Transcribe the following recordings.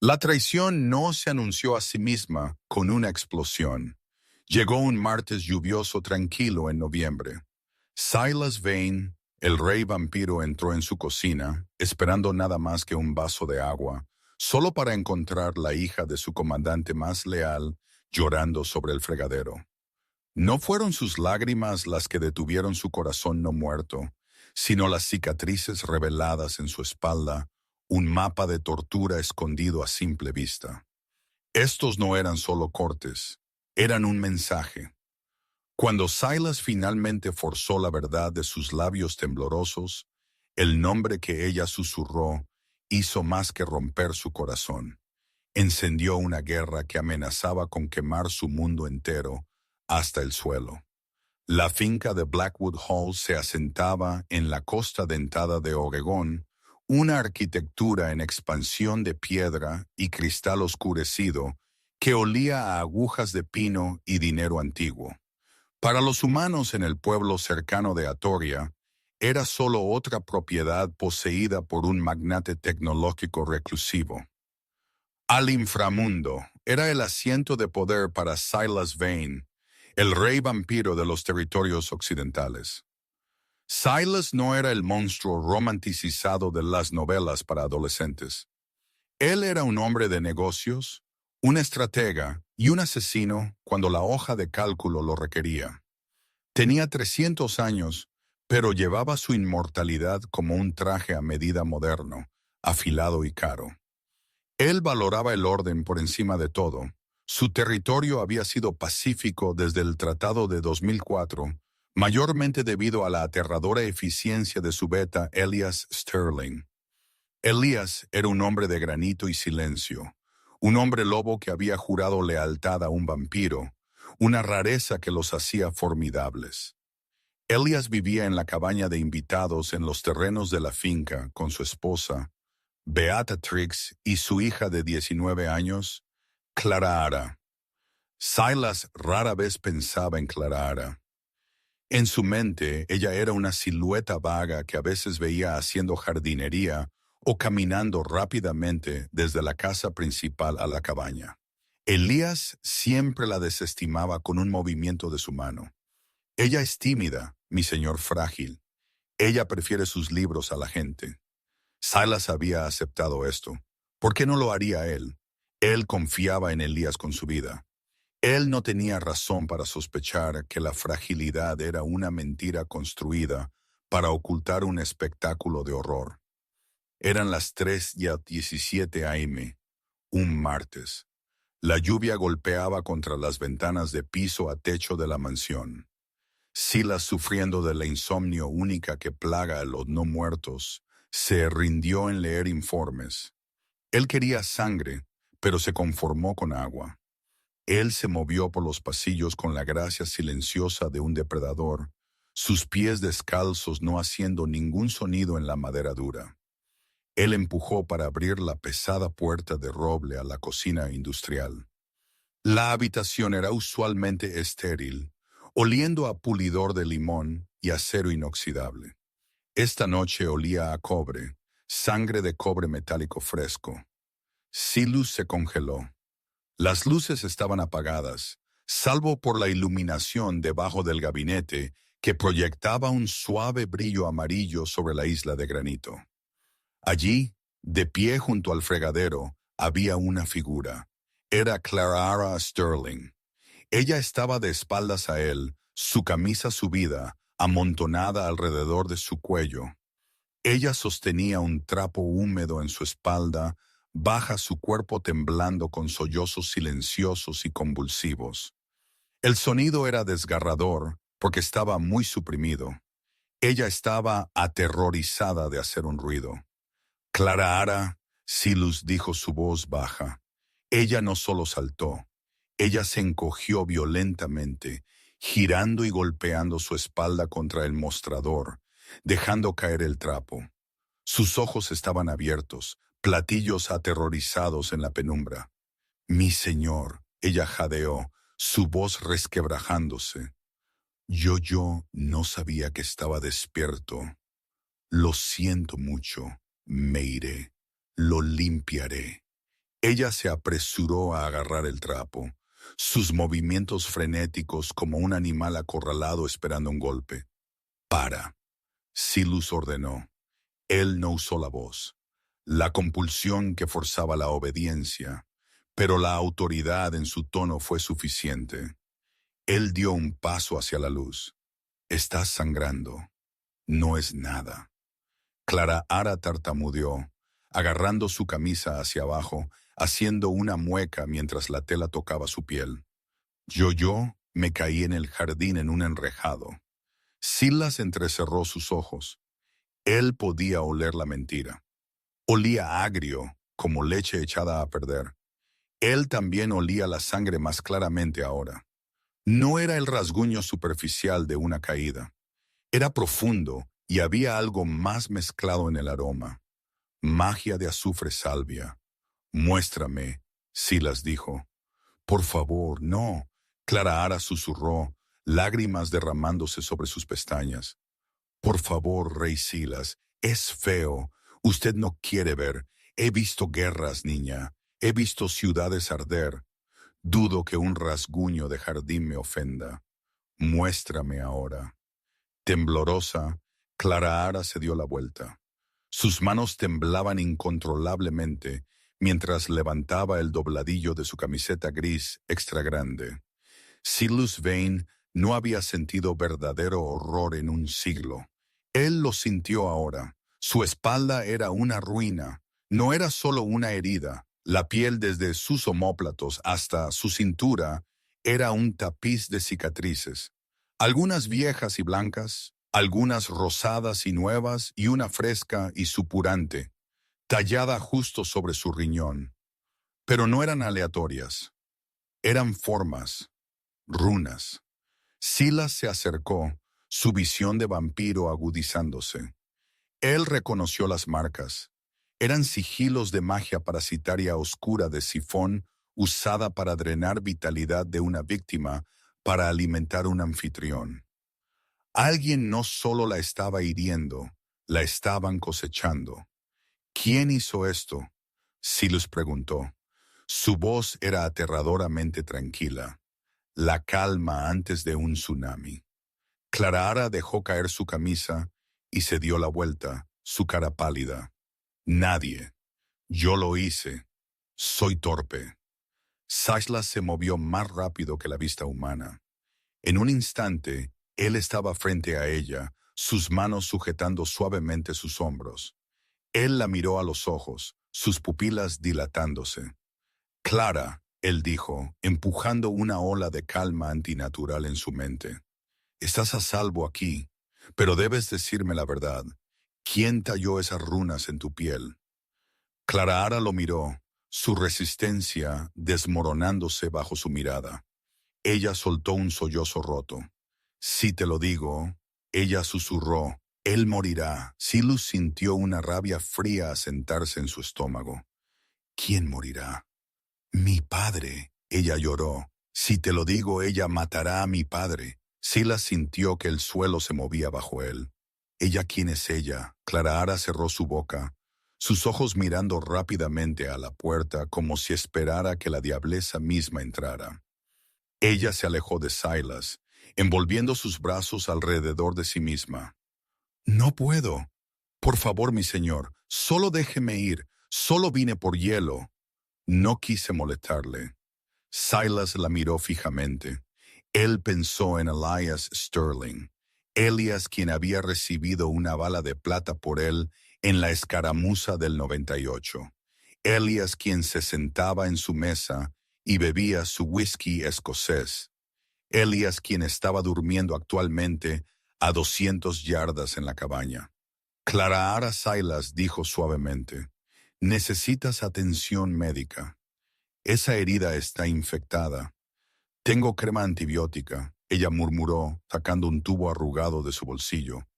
La traición no se anunció a sí misma con una explosión. Llegó un martes lluvioso tranquilo en noviembre. Silas Vane, el rey vampiro, entró en su cocina, esperando nada más que un vaso de agua, solo para encontrar la hija de su comandante más leal llorando sobre el fregadero. No fueron sus lágrimas las que detuvieron su corazón no muerto, sino las cicatrices reveladas en su espalda, un mapa de tortura escondido a simple vista. Estos no eran solo cortes, eran un mensaje. Cuando Silas finalmente forzó la verdad de sus labios temblorosos, el nombre que ella susurró hizo más que romper su corazón. Encendió una guerra que amenazaba con quemar su mundo entero hasta el suelo. La finca de Blackwood Hall se asentaba en la costa dentada de Oregón, una arquitectura en expansión de piedra y cristal oscurecido que olía a agujas de pino y dinero antiguo. Para los humanos en el pueblo cercano de Atoria, era solo otra propiedad poseída por un magnate tecnológico reclusivo. Al inframundo era el asiento de poder para Silas Vane, el rey vampiro de los territorios occidentales. Silas no era el monstruo romanticizado de las novelas para adolescentes. Él era un hombre de negocios, un estratega y un asesino cuando la hoja de cálculo lo requería. Tenía 300 años, pero llevaba su inmortalidad como un traje a medida moderno, afilado y caro. Él valoraba el orden por encima de todo. Su territorio había sido pacífico desde el Tratado de 2004, mayormente debido a la aterradora eficiencia de su beta Elias Sterling. Elias era un hombre de granito y silencio, un hombre lobo que había jurado lealtad a un vampiro, una rareza que los hacía formidables. Elias vivía en la cabaña de invitados en los terrenos de la finca con su esposa, Beatrix, y su hija de 19 años, Clara. Silas rara vez pensaba en Clara. En su mente, ella era una silueta vaga que a veces veía haciendo jardinería o caminando rápidamente desde la casa principal a la cabaña. Elías siempre la desestimaba con un movimiento de su mano. Ella es tímida, mi señor frágil. Ella prefiere sus libros a la gente. Silas había aceptado esto. ¿Por qué no lo haría él? Él confiaba en Elías con su vida. Él no tenía razón para sospechar que la fragilidad era una mentira construida para ocultar un espectáculo de horror. Eran las 3:17 a.m., un martes. La lluvia golpeaba contra las ventanas de piso a techo de la mansión. Silas, sufriendo de la insomnio única que plaga a los no muertos, se rindió en leer informes. Él quería sangre, pero se conformó con agua. Él se movió por los pasillos con la gracia silenciosa de un depredador, sus pies descalzos no haciendo ningún sonido en la madera dura. Él empujó para abrir la pesada puerta de roble a la cocina industrial. La habitación era usualmente estéril, oliendo a pulidor de limón y acero inoxidable. Esta noche olía a cobre, sangre de cobre metálico fresco. Silas se congeló. Las luces estaban apagadas, salvo por la iluminación debajo del gabinete que proyectaba un suave brillo amarillo sobre la isla de granito. Allí, de pie junto al fregadero, había una figura. Era Clara Sterling. Ella estaba de espaldas a él, su camisa subida, amontonada alrededor de su cuello. Ella sostenía un trapo húmedo en su espalda, baja su cuerpo temblando con sollozos silenciosos y convulsivos. El sonido era desgarrador porque estaba muy suprimido. Ella estaba aterrorizada de hacer un ruido. Clara, Silas dijo su voz baja. Ella no solo saltó, ella se encogió violentamente, girando y golpeando su espalda contra el mostrador, dejando caer el trapo. Sus ojos estaban abiertos, platillos aterrorizados en la penumbra. Mi señor, ella jadeó, su voz resquebrajándose. Yo no sabía que estaba despierto. Lo siento mucho, me iré, lo limpiaré. Ella se apresuró a agarrar el trapo, sus movimientos frenéticos como un animal acorralado esperando un golpe. «Para», Silas ordenó. Él no usó la voz, la compulsión que forzaba la obediencia, pero la autoridad en su tono fue suficiente. Él dio un paso hacia la luz. «Estás sangrando. No es nada». Clara Ara tartamudeó, agarrando su camisa hacia abajo, haciendo una mueca mientras la tela tocaba su piel. Yo me caí en el jardín en un enrejado. Silas entrecerró sus ojos. Él podía oler la mentira. Olía agrio, como leche echada a perder. Él también olía la sangre más claramente ahora. No era el rasguño superficial de una caída. Era profundo y había algo más mezclado en el aroma. Magia de azufre salvia. «Muéstrame», Silas dijo. «Por favor, no», Clara Ara susurró, lágrimas derramándose sobre sus pestañas. «Por favor, Rey Silas, es feo. Usted no quiere ver. He visto guerras, niña. He visto ciudades arder. Dudo que un rasguño de jardín me ofenda. Muéstrame ahora». Temblorosa, Clara Ara se dio la vuelta. Sus manos temblaban incontrolablemente mientras levantaba el dobladillo de su camiseta gris extra grande. Silas Vane no había sentido verdadero horror en un siglo. Él lo sintió ahora. Su espalda era una ruina. No era solo una herida. La piel desde sus omóplatos hasta su cintura era un tapiz de cicatrices. Algunas viejas y blancas, algunas rosadas y nuevas y una fresca y supurante, tallada justo sobre su riñón. Pero no eran aleatorias. Eran formas, runas. Silas se acercó, su visión de vampiro agudizándose. Él reconoció las marcas. Eran sigilos de magia parasitaria oscura de sifón usada para drenar vitalidad de una víctima para alimentar un anfitrión. Alguien no solo la estaba hiriendo, la estaban cosechando. «¿Quién hizo esto?», Silas preguntó. Su voz era aterradoramente tranquila, la calma antes de un tsunami. Clara Ara dejó caer su camisa y se dio la vuelta, su cara pálida. «Nadie. Yo lo hice. Soy torpe». Silas se movió más rápido que la vista humana. En un instante, él estaba frente a ella, sus manos sujetando suavemente sus hombros. Él la miró a los ojos, sus pupilas dilatándose. «Clara», él dijo, empujando una ola de calma antinatural en su mente. «Estás a salvo aquí, pero debes decirme la verdad. ¿Quién talló esas runas en tu piel?» Clara Ara lo miró, su resistencia desmoronándose bajo su mirada. Ella soltó un sollozo roto. «Si te lo digo», ella susurró, «él morirá». Silas sintió una rabia fría asentarse en su estómago. «¿Quién morirá?» «Mi padre», ella lloró. «Si te lo digo, ella matará a mi padre». Silas sintió que el suelo se movía bajo él. «¿Ella quién es ella?» Clara Ara cerró su boca, sus ojos mirando rápidamente a la puerta como si esperara que la diableza misma entrara. Ella se alejó de Silas, envolviendo sus brazos alrededor de sí misma. «No puedo. Por favor, mi señor, solo déjeme ir. Solo vine por hielo». No quise molestarle. Silas la miró fijamente. Él pensó en Elias Sterling, Elias quien había recibido una bala de plata por él en la escaramuza del 98. Elias quien se sentaba en su mesa y bebía su whisky escocés. Elias quien estaba durmiendo actualmente a 200 yardas en la cabaña. Clara Ara Silas dijo suavemente, «Necesitas atención médica. Esa herida está infectada». «Tengo crema antibiótica», ella murmuró, sacando un tubo arrugado de su bolsillo.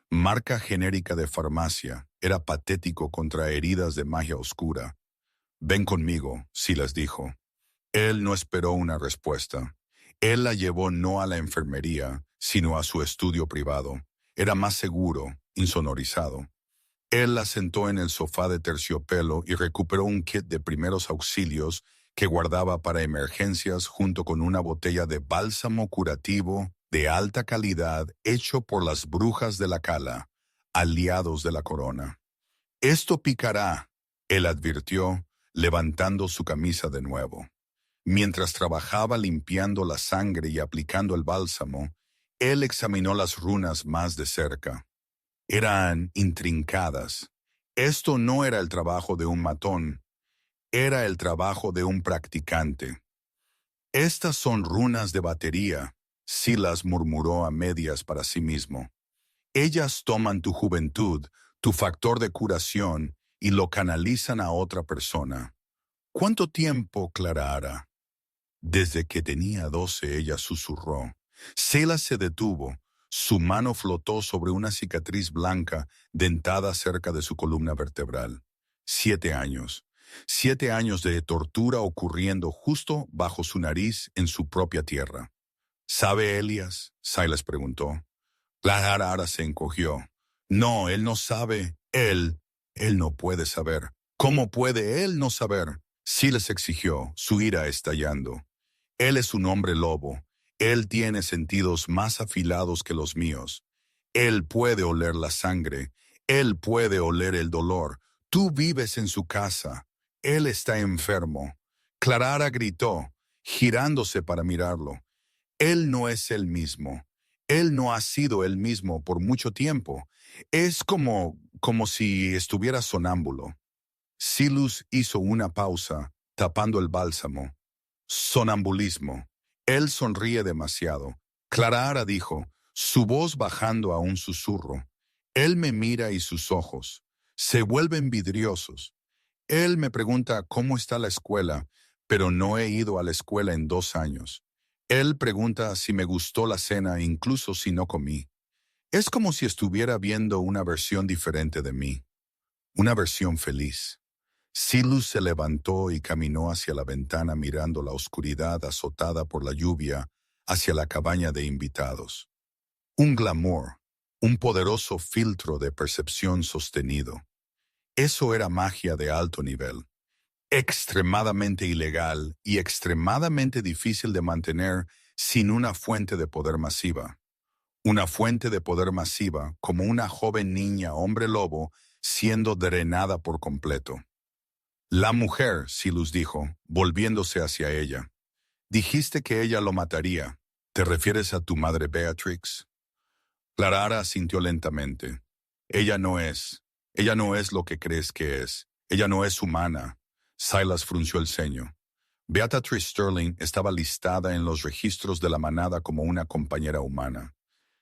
Marca genérica de farmacia, era patético contra heridas de magia oscura. «Ven conmigo», Silas dijo. Él no esperó una respuesta. Él la llevó no a la enfermería, sino a su estudio privado. Era más seguro, insonorizado. Él la sentó en el sofá de terciopelo y recuperó un kit de primeros auxilios que guardaba para emergencias junto con una botella de bálsamo curativo de alta calidad hecho por las brujas de la cala, aliados de la corona. Esto picará, él advirtió, levantando su camisa de nuevo. Mientras trabajaba limpiando la sangre y aplicando el bálsamo, él examinó las runas más de cerca. Eran intrincadas. Esto no era el trabajo de un matón, era el trabajo de un practicante. Estas son runas de batería, Silas murmuró a medias para sí mismo. Ellas toman tu juventud, tu factor de curación, y lo canalizan a otra persona. ¿Cuánto tiempo, Clara? Desde que tenía 12, ella susurró. Silas se detuvo. Su mano flotó sobre una cicatriz blanca dentada cerca de su columna vertebral. 7 años. 7 años de tortura ocurriendo justo bajo su nariz en su propia tierra. ¿Sabe Elias? Silas preguntó. Clara se encogió. No, él no sabe. Él no puede saber. ¿Cómo puede él no saber? Silas exigió, su ira estallando. Él es un hombre lobo. Él tiene sentidos más afilados que los míos. Él puede oler la sangre. Él puede oler el dolor. Tú vives en su casa. Él está enfermo. Clara gritó, girándose para mirarlo. Él no es el mismo. Él no ha sido el mismo por mucho tiempo. Es como si estuviera sonámbulo. Silas hizo una pausa, tapando el bálsamo. Sonambulismo. Él sonríe demasiado. Clara dijo, su voz bajando a un susurro. Él me mira y sus ojos se vuelven vidriosos. Él me pregunta cómo está la escuela, pero no he ido a la escuela en 2 años. Él pregunta si me gustó la cena incluso si no comí. Es como si estuviera viendo una versión diferente de mí, una versión feliz. Silas se levantó y caminó hacia la ventana mirando la oscuridad azotada por la lluvia hacia la cabaña de invitados. Un glamour, un poderoso filtro de percepción sostenido. Eso era magia de alto nivel, extremadamente ilegal y extremadamente difícil de mantener sin una fuente de poder masiva. Una fuente de poder masiva como una joven niña hombre lobo siendo drenada por completo. La mujer, Silas dijo, volviéndose hacia ella. Dijiste que ella lo mataría. ¿Te refieres a tu madre Beatrix? Clara asintió lentamente. Ella no es lo que crees que es. Ella no es humana. Silas frunció el ceño. Beatrice Sterling estaba listada en los registros de la manada como una compañera humana.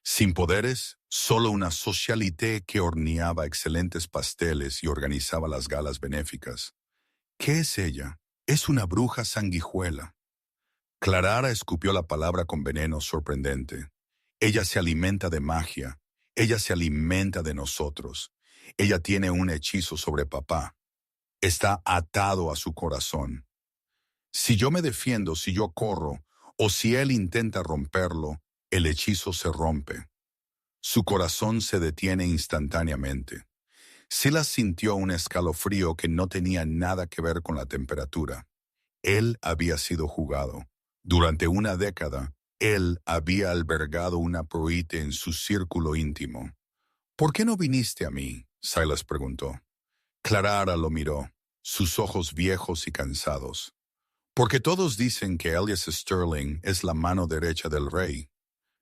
Sin poderes, solo una socialité que horneaba excelentes pasteles y organizaba las galas benéficas. ¿Qué es ella? Es una bruja sanguijuela. Clara escupió la palabra con veneno sorprendente. Ella se alimenta de magia. Ella se alimenta de nosotros. Ella tiene un hechizo sobre papá. Está atado a su corazón. Si yo me defiendo, si yo corro, o si él intenta romperlo, el hechizo se rompe. Su corazón se detiene instantáneamente. Silas sintió un escalofrío que no tenía nada que ver con la temperatura. Él había sido jugado. Durante una década, él había albergado una proite en su círculo íntimo. ¿Por qué no viniste a mí? Silas preguntó. Clara lo miró, sus ojos viejos y cansados. Porque todos dicen que Elias Sterling es la mano derecha del rey.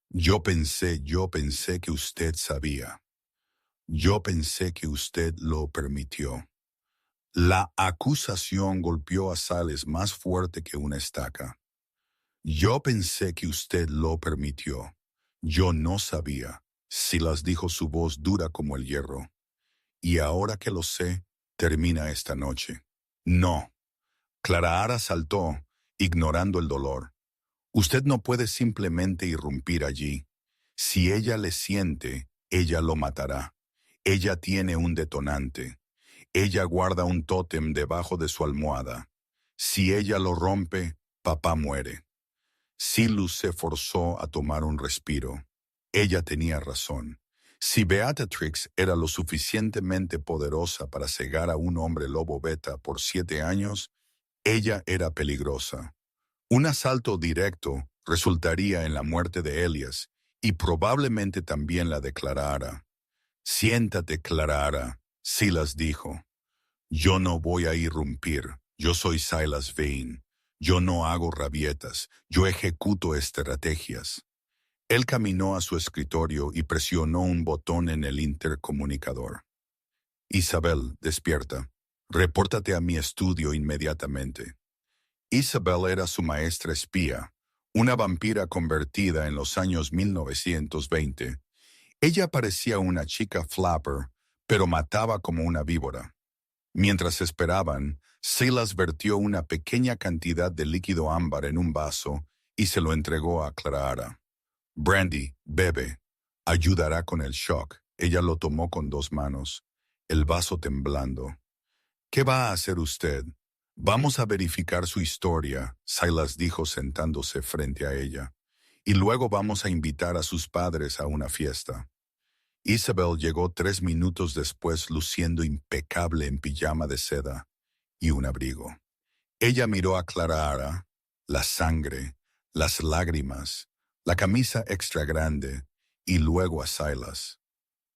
Yo pensé que usted sabía. Yo pensé que usted lo permitió. La acusación golpeó a Silas más fuerte que una estaca. Yo pensé que usted lo permitió. Yo no sabía. Silas dijo su voz dura como el hierro. Y ahora que lo sé, termina esta noche. No. Clara saltó, ignorando el dolor. Usted no puede simplemente irrumpir allí. Si ella le siente, ella lo matará. Ella tiene un detonante. Ella guarda un tótem debajo de su almohada. Si ella lo rompe, papá muere. Silas se forzó a tomar un respiro. Ella tenía razón. Si Beatrix era lo suficientemente poderosa para cegar a un hombre lobo beta por 7 años, ella era peligrosa. Un asalto directo resultaría en la muerte de Elias y probablemente también la de Clara. Siéntate, Clara, Silas dijo. Yo no voy a irrumpir. Yo soy Silas Vane. Yo no hago rabietas. Yo ejecuto estrategias. Él caminó a su escritorio y presionó un botón en el intercomunicador. Isabel, despierta. Repórtate a mi estudio inmediatamente. Isabel era su maestra espía, una vampira convertida en los años 1920. Ella parecía una chica flapper, pero mataba como una víbora. Mientras esperaban, Silas vertió una pequeña cantidad de líquido ámbar en un vaso y se lo entregó a Clara. Brandy, bebe. Ayudará con el shock. Ella lo tomó con 2 manos, el vaso temblando. ¿Qué va a hacer usted? Vamos a verificar su historia, Silas dijo sentándose frente a ella. Y luego vamos a invitar a sus padres a una fiesta. Isabel llegó 3 minutos después luciendo impecable en pijama de seda y un abrigo. Ella miró a Clara, la sangre, las lágrimas, la camisa extra grande y luego a Silas.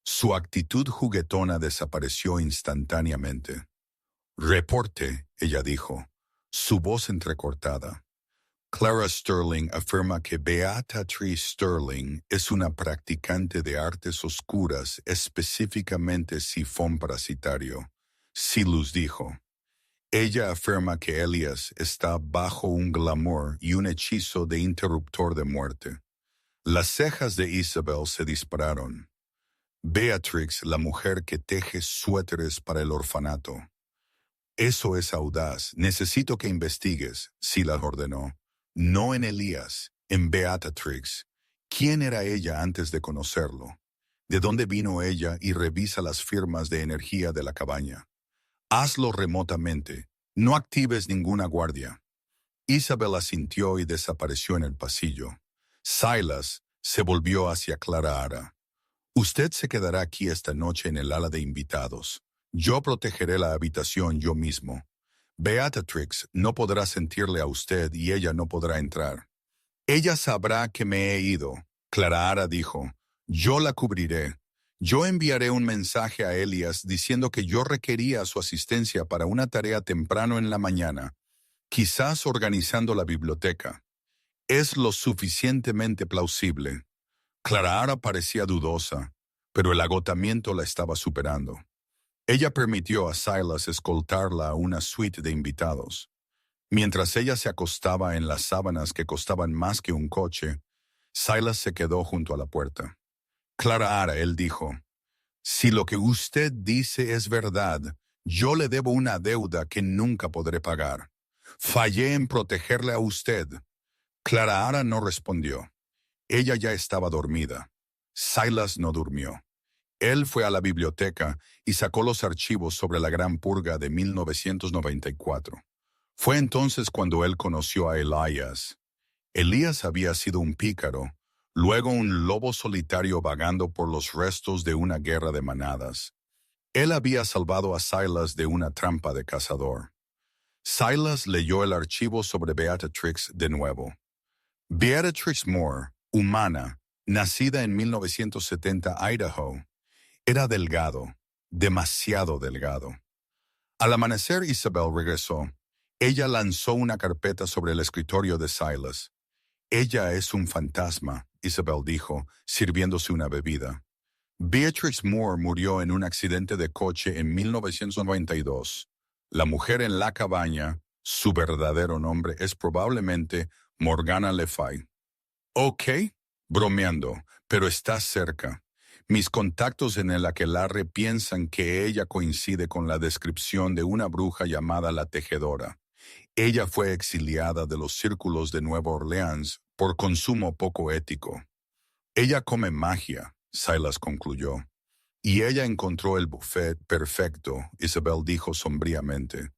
Su actitud juguetona desapareció instantáneamente. Reporte, ella dijo, su voz entrecortada. Clara Sterling afirma que Beatrix Sterling es una practicante de artes oscuras, específicamente sifón parasitario. Silas dijo. Ella afirma que Elias está bajo un glamour y un hechizo de interruptor de muerte. Las cejas de Isabel se dispararon. Beatrix, la mujer que teje suéteres para el orfanato. Eso es audaz. Necesito que investigues, Silas ordenó. No en Elías, en Beatrix. ¿Quién era ella antes de conocerlo? ¿De dónde vino ella? Y revisa las firmas de energía de la cabaña. Hazlo remotamente. No actives ninguna guardia. Isabel asintió y desapareció en el pasillo. Silas se volvió hacia Clara. Usted se quedará aquí esta noche en el ala de invitados. Yo protegeré la habitación yo mismo. Beatrix no podrá sentirle a usted y ella no podrá entrar. Ella sabrá que me he ido, Clara dijo. Yo la cubriré. Yo enviaré un mensaje a Elias diciendo que yo requería su asistencia para una tarea temprano en la mañana, quizás organizando la biblioteca. Es lo suficientemente plausible. Clara parecía dudosa, pero el agotamiento la estaba superando. Ella permitió a Silas escoltarla a una suite de invitados. Mientras ella se acostaba en las sábanas que costaban más que un coche, Silas se quedó junto a la puerta. Clara, él dijo, si lo que usted dice es verdad, yo le debo una deuda que nunca podré pagar. Fallé en protegerle a usted. Clara no respondió. Ella ya estaba dormida. Silas no durmió. Él fue a la biblioteca y sacó los archivos sobre la Gran Purga de 1994. Fue entonces cuando él conoció a Elías. Elías había sido un pícaro, luego un lobo solitario vagando por los restos de una guerra de manadas. Él había salvado a Silas de una trampa de cazador. Silas leyó el archivo sobre Beatrix de nuevo. Beatrix Moore, humana, nacida en 1970 Idaho, era delgado, demasiado delgado. Al amanecer Isabel regresó. Ella lanzó una carpeta sobre el escritorio de Silas. Ella es un fantasma, Isabel dijo, sirviéndose una bebida. Beatrix Moore murió en un accidente de coche en 1992. La mujer en la cabaña, su verdadero nombre es probablemente Morgana Le Fay. Ok, bromeando, pero estás cerca. Mis contactos en el aquelarre piensan que ella coincide con la descripción de una bruja llamada la Tejedora. Ella fue exiliada de los círculos de Nueva Orleans por consumo poco ético. Ella come magia, Silas concluyó. Y ella encontró el buffet perfecto, Isabel dijo sombríamente.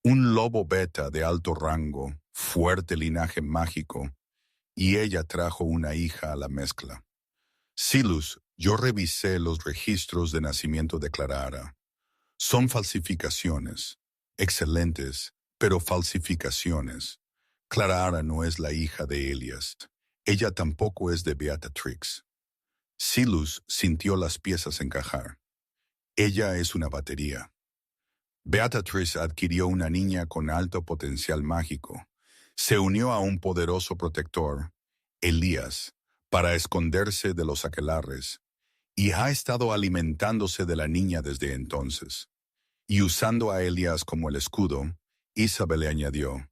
Un lobo beta de alto rango, fuerte linaje mágico, y ella trajo una hija a la mezcla. Silas, Yo revisé los registros de nacimiento de Clara. Son falsificaciones. Excelentes, pero falsificaciones. Clara no es la hija de Elias. Ella tampoco es de Beatrix. Silas sintió las piezas encajar. Ella es una batería. Beatrix adquirió una niña con alto potencial mágico. Se unió a un poderoso protector, Elías, para esconderse de los aquelarres, y ha estado alimentándose de la niña desde entonces. Y usando a Elías como el escudo, Isabel le añadió,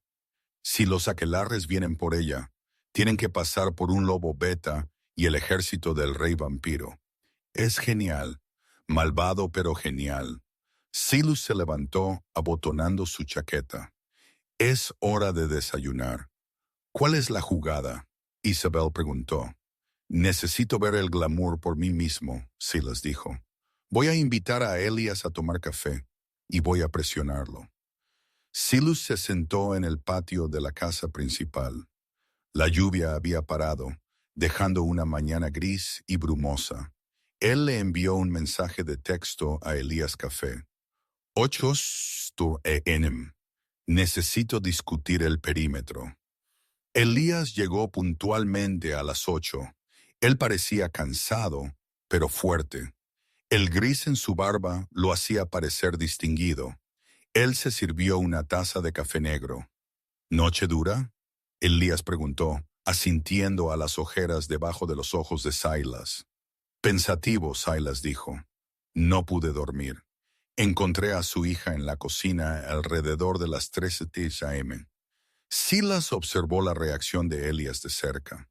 si los aquelarres vienen por ella, tienen que pasar por un lobo beta y el ejército del rey vampiro. Es genial, malvado pero genial. Silas se levantó abotonando su chaqueta. Es hora de desayunar. ¿Cuál es la jugada? Isabel preguntó. Necesito ver el glamour por mí mismo, Silas dijo. Voy a invitar a Elías a tomar café y voy a presionarlo. Silas se sentó en el patio de la casa principal. La lluvia había parado, dejando una mañana gris y brumosa. Él le envió un mensaje de texto a Elías Café. 8 a.m. Necesito discutir el perímetro. Elías llegó puntualmente a las 8. Él parecía cansado, pero fuerte. El gris en su barba lo hacía parecer distinguido. Él se sirvió una taza de café negro. ¿Noche dura? Elías preguntó, asintiendo a las ojeras debajo de los ojos de Silas. Pensativo, Silas dijo. No pude dormir. Encontré a su hija en la cocina alrededor de las 3:10 a.m. Silas observó la reacción de Elías de cerca.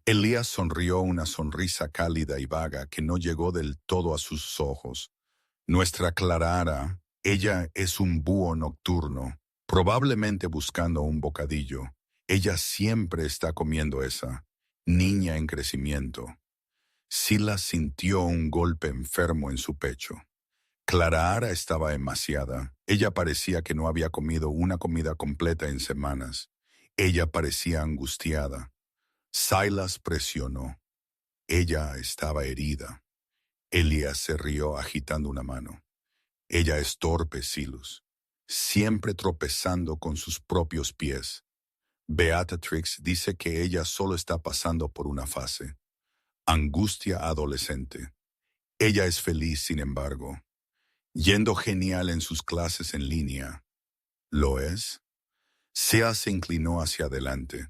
Elías sonrió una sonrisa cálida y vaga que no llegó del todo a sus ojos. Nuestra Clara, ella es un búho nocturno, probablemente buscando un bocadillo. Ella siempre está comiendo esa niña en crecimiento. Silas sintió un golpe enfermo en su pecho. Clara estaba emaciada. Ella parecía que no había comido una comida completa en semanas. Ella parecía angustiada. Silas presionó. Ella estaba herida. Elías se rió agitando una mano. Ella es torpe, Silas, siempre tropezando con sus propios pies. Beatrix dice que ella solo está pasando por una fase. Angustia adolescente. Ella es feliz, sin embargo. Yendo genial en sus clases en línea. ¿Lo es? Sea se inclinó hacia adelante.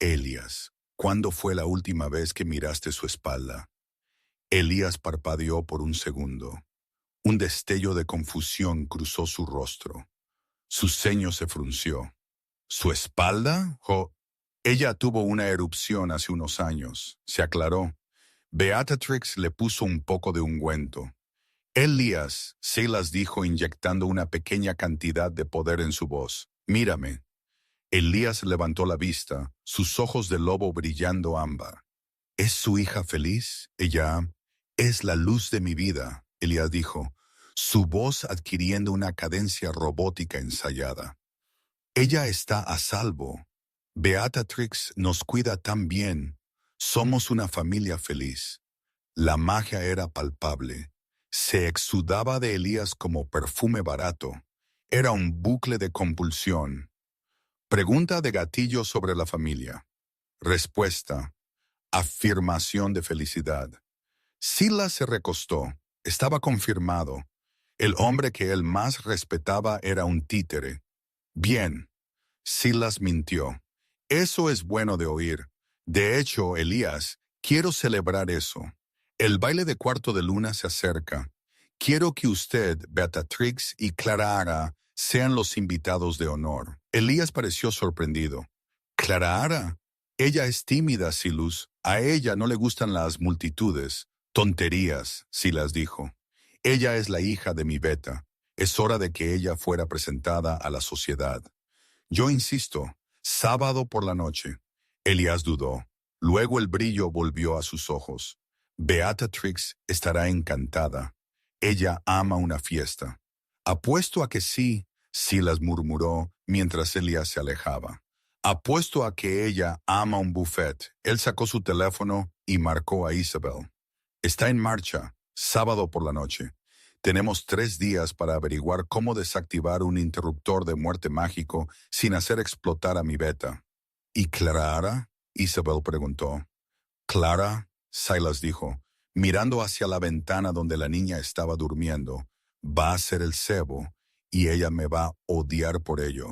Elías, ¿cuándo fue la última vez que miraste su espalda? Elías parpadeó por un segundo. Un destello de confusión cruzó su rostro. Su ceño se frunció. ¿Su espalda? Ella tuvo una erupción hace unos años, se aclaró. Beatrix le puso un poco de ungüento. Elías, Silas dijo inyectando una pequeña cantidad de poder en su voz. Mírame. Elías levantó la vista, sus ojos de lobo brillando ámbar. ¿Es su hija feliz? Ella es la luz de mi vida, Elías dijo, su voz adquiriendo una cadencia robótica ensayada. Ella está a salvo. Beatrix nos cuida tan bien. Somos una familia feliz. La magia era palpable. Se exudaba de Elías como perfume barato. Era un bucle de compulsión. Pregunta de gatillo sobre la familia. Respuesta. Afirmación de felicidad. Silas se recostó. Estaba confirmado. El hombre que él más respetaba era un títere. Bien. Silas mintió. Eso es bueno de oír. De hecho, Elías, quiero celebrar eso. El baile de cuarto de luna se acerca. Quiero que usted, Beatrix y Clara sean los invitados de honor. Elías pareció sorprendido. ¿Clara? Ella es tímida, Silas. A ella no le gustan las multitudes. Tonterías, Silas dijo. Ella es la hija de mi Beta. Es hora de que ella fuera presentada a la sociedad. Yo insisto, sábado por la noche. Elías dudó. Luego el brillo volvió a sus ojos. Beatrix estará encantada. Ella ama una fiesta. Apuesto a que sí, Silas murmuró mientras Elías se alejaba. Apuesto a que ella ama un buffet. Él sacó su teléfono y marcó a Isabel. Está en marcha, sábado por la noche. Tenemos 3 días para averiguar cómo desactivar un interruptor de muerte mágico sin hacer explotar a mi beta. ¿Y Clara? Isabel preguntó. Clara, Silas dijo, mirando hacia la ventana donde la niña estaba durmiendo, va a ser el cebo y ella me va a odiar por ello.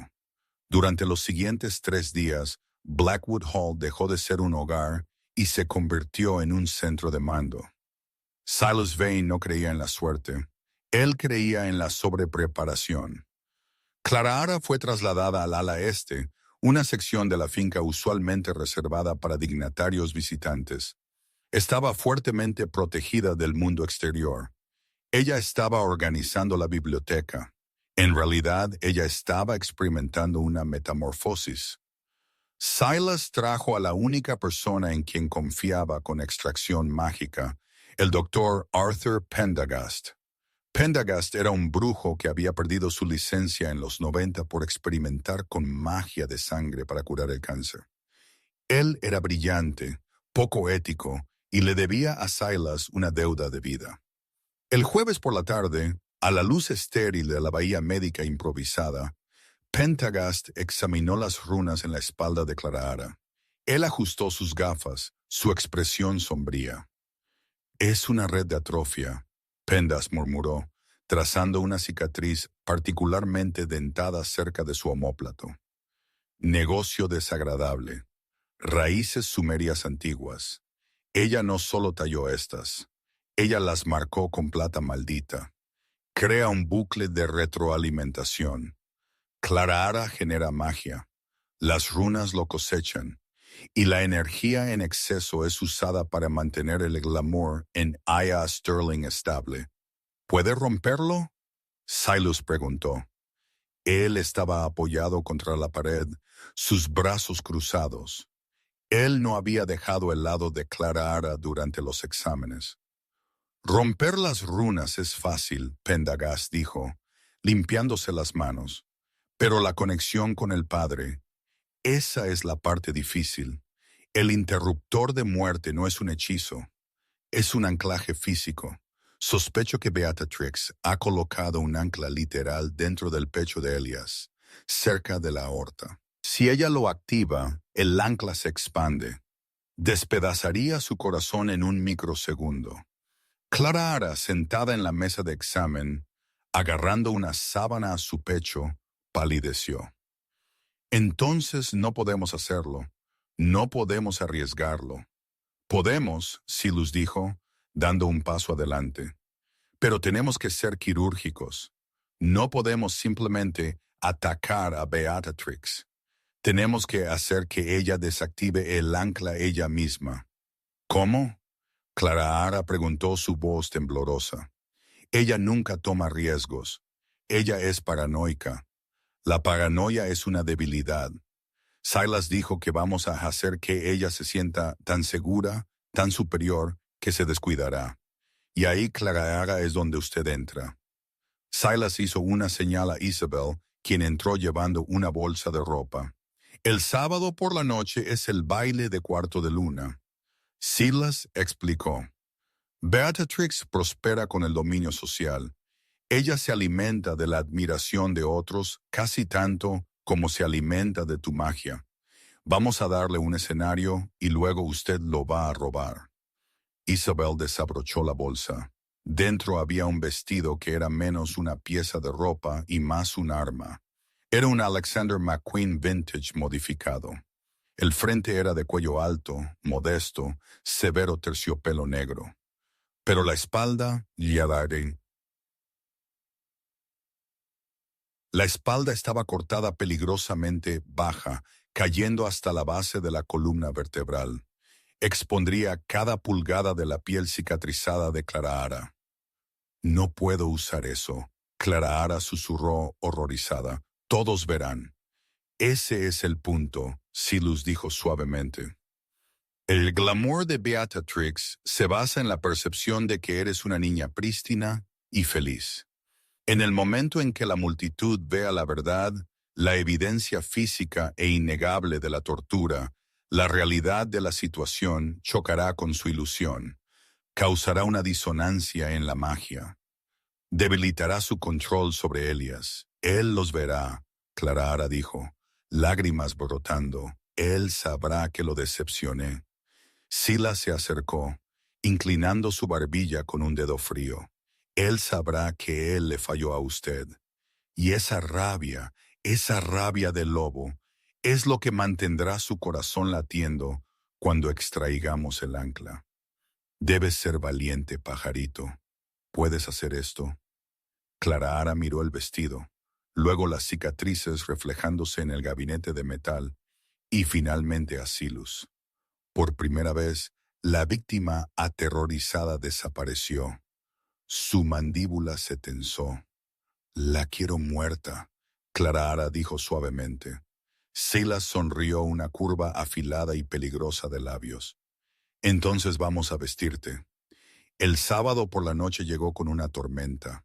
Durante los siguientes 3 días, Blackwood Hall dejó de ser un hogar y se convirtió en un centro de mando. Silas Vane no creía en la suerte. Él creía en la sobrepreparación. Clara fue trasladada al ala este, una sección de la finca usualmente reservada para dignatarios visitantes. Estaba fuertemente protegida del mundo exterior. Ella estaba organizando la biblioteca. En realidad, ella estaba experimentando una metamorfosis. Silas trajo a la única persona en quien confiaba con extracción mágica, el doctor Arthur Pendergast. Pendergast era un brujo que había perdido su licencia en los 90 por experimentar con magia de sangre para curar el cáncer. Él era brillante, poco ético, y le debía a Silas una deuda de vida. El jueves por la tarde, a la luz estéril de la bahía médica improvisada, Pendergast examinó las runas en la espalda de Clara. Él ajustó sus gafas, su expresión sombría. «Es una red de atrofia», Pendergast murmuró, trazando una cicatriz particularmente dentada cerca de su omóplato. «Negocio desagradable. Raíces sumerias antiguas. Ella no solo talló estas, ella las marcó con plata maldita. Crea un bucle de retroalimentación. Clara genera magia. Las runas lo cosechan. Y la energía en exceso es usada para mantener el glamour en Aya Sterling estable. ¿Puede romperlo?», Silas preguntó. Él estaba apoyado contra la pared, sus brazos cruzados. Él no había dejado el lado de Clara durante los exámenes. «Romper las runas es fácil», Pendergast dijo, limpiándose las manos. «Pero la conexión con el Padre, esa es la parte difícil. El interruptor de muerte no es un hechizo, es un anclaje físico. Sospecho que Beatrix ha colocado un ancla literal dentro del pecho de Elias, cerca de la aorta. Si ella lo activa, el ancla se expande. Despedazaría su corazón en un microsegundo». Clara, sentada en la mesa de examen, agarrando una sábana a su pecho, palideció. «Entonces no podemos hacerlo. No podemos arriesgarlo. Podemos», Silas dijo, dando un paso adelante. «Pero tenemos que ser quirúrgicos. No podemos simplemente atacar a Beatrix. Tenemos que hacer que ella desactive el ancla ella misma». «¿Cómo?», Clara preguntó, su voz temblorosa. «Ella nunca toma riesgos. Ella es paranoica. La paranoia es una debilidad. Silas dijo que vamos a hacer que ella se sienta tan segura, tan superior, que se descuidará. Y ahí, Clara, es donde usted entra». Silas hizo una señal a Isabel, quien entró llevando una bolsa de ropa. «El sábado por la noche es el baile de cuarto de luna». Silas explicó. «Beatrix prospera con el dominio social. Ella se alimenta de la admiración de otros casi tanto como se alimenta de tu magia. Vamos a darle un escenario y luego usted lo va a robar». Isabel desabrochó la bolsa. Dentro había un vestido que era menos una pieza de ropa y más un arma. Era un Alexander McQueen vintage modificado. El frente era de cuello alto, modesto, severo terciopelo negro. Pero la espalda, La espalda estaba cortada peligrosamente baja, cayendo hasta la base de la columna vertebral. Expondría cada pulgada de la piel cicatrizada de Clara. «No puedo usar eso», Clara susurró horrorizada. «Todos verán». «Ese es el punto», Silas dijo suavemente. «El glamour de Beatrix se basa en la percepción de que eres una niña prístina y feliz. En el momento en que la multitud vea la verdad, la evidencia física e innegable de la tortura, la realidad de la situación chocará con su ilusión. causará una disonancia en la magia. Debilitará su control sobre Elias. Él los verá, Clara dijo, lágrimas brotando. Él sabrá que lo decepcioné. Silas se acercó, inclinando su barbilla con un dedo frío. Él sabrá que él le falló a usted. Y esa rabia del lobo, es lo que mantendrá su corazón latiendo cuando extraigamos el ancla. Debes ser valiente, pajarito. ¿Puedes hacer esto? Clara miró el vestido, luego las cicatrices reflejándose en el gabinete de metal, y finalmente a Silus. Por primera vez, la víctima aterrorizada desapareció. Su mandíbula se tensó. La quiero muerta, Clara dijo suavemente. Silas sonrió una curva afilada y peligrosa de labios. Entonces vamos a vestirte. El sábado por la noche llegó con una tormenta.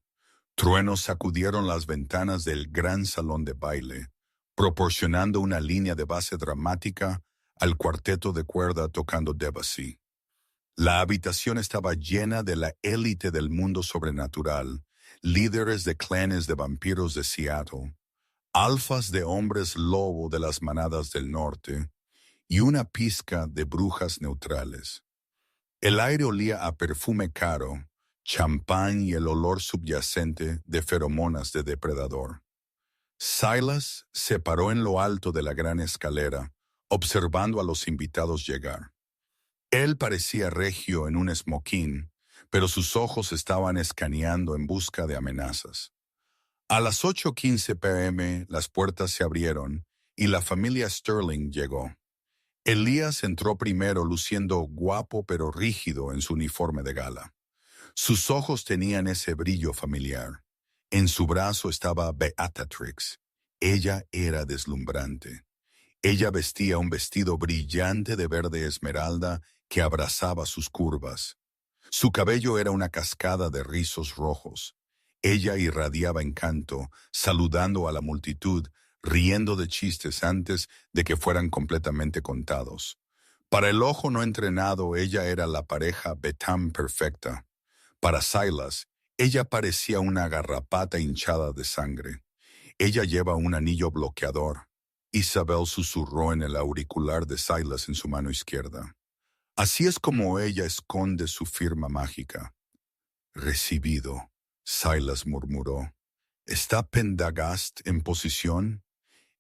Truenos sacudieron las ventanas del gran salón de baile, proporcionando una línea de base dramática al cuarteto de cuerda tocando Debussy. La habitación estaba llena de la élite del mundo sobrenatural, líderes de clanes de vampiros de Seattle, alfas de hombres lobo de las manadas del norte y una pizca de brujas neutrales. El aire olía a perfume caro, champán y el olor subyacente de feromonas de depredador. Silas se paró en lo alto de la gran escalera, observando a los invitados llegar. Él parecía regio en un esmoquín, pero sus ojos estaban escaneando en busca de amenazas. A las 8:15 p.m. las puertas se abrieron y la familia Sterling llegó. Elías entró primero luciendo guapo pero rígido en su uniforme de gala. Sus ojos tenían ese brillo familiar. En su brazo estaba Beatrix. Ella era deslumbrante. Ella vestía un vestido brillante de verde esmeralda que abrazaba sus curvas. Su cabello era una cascada de rizos rojos. Ella irradiaba encanto, saludando a la multitud, riendo de chistes antes de que fueran completamente contados. Para el ojo no entrenado, ella era la pareja Betán perfecta. Para Silas, ella parecía una garrapata hinchada de sangre. Ella lleva un anillo bloqueador. Isabel susurró en el auricular de Silas en su mano izquierda. Así es como ella esconde su firma mágica. Recibido, Silas murmuró. ¿Está Pendergast en posición?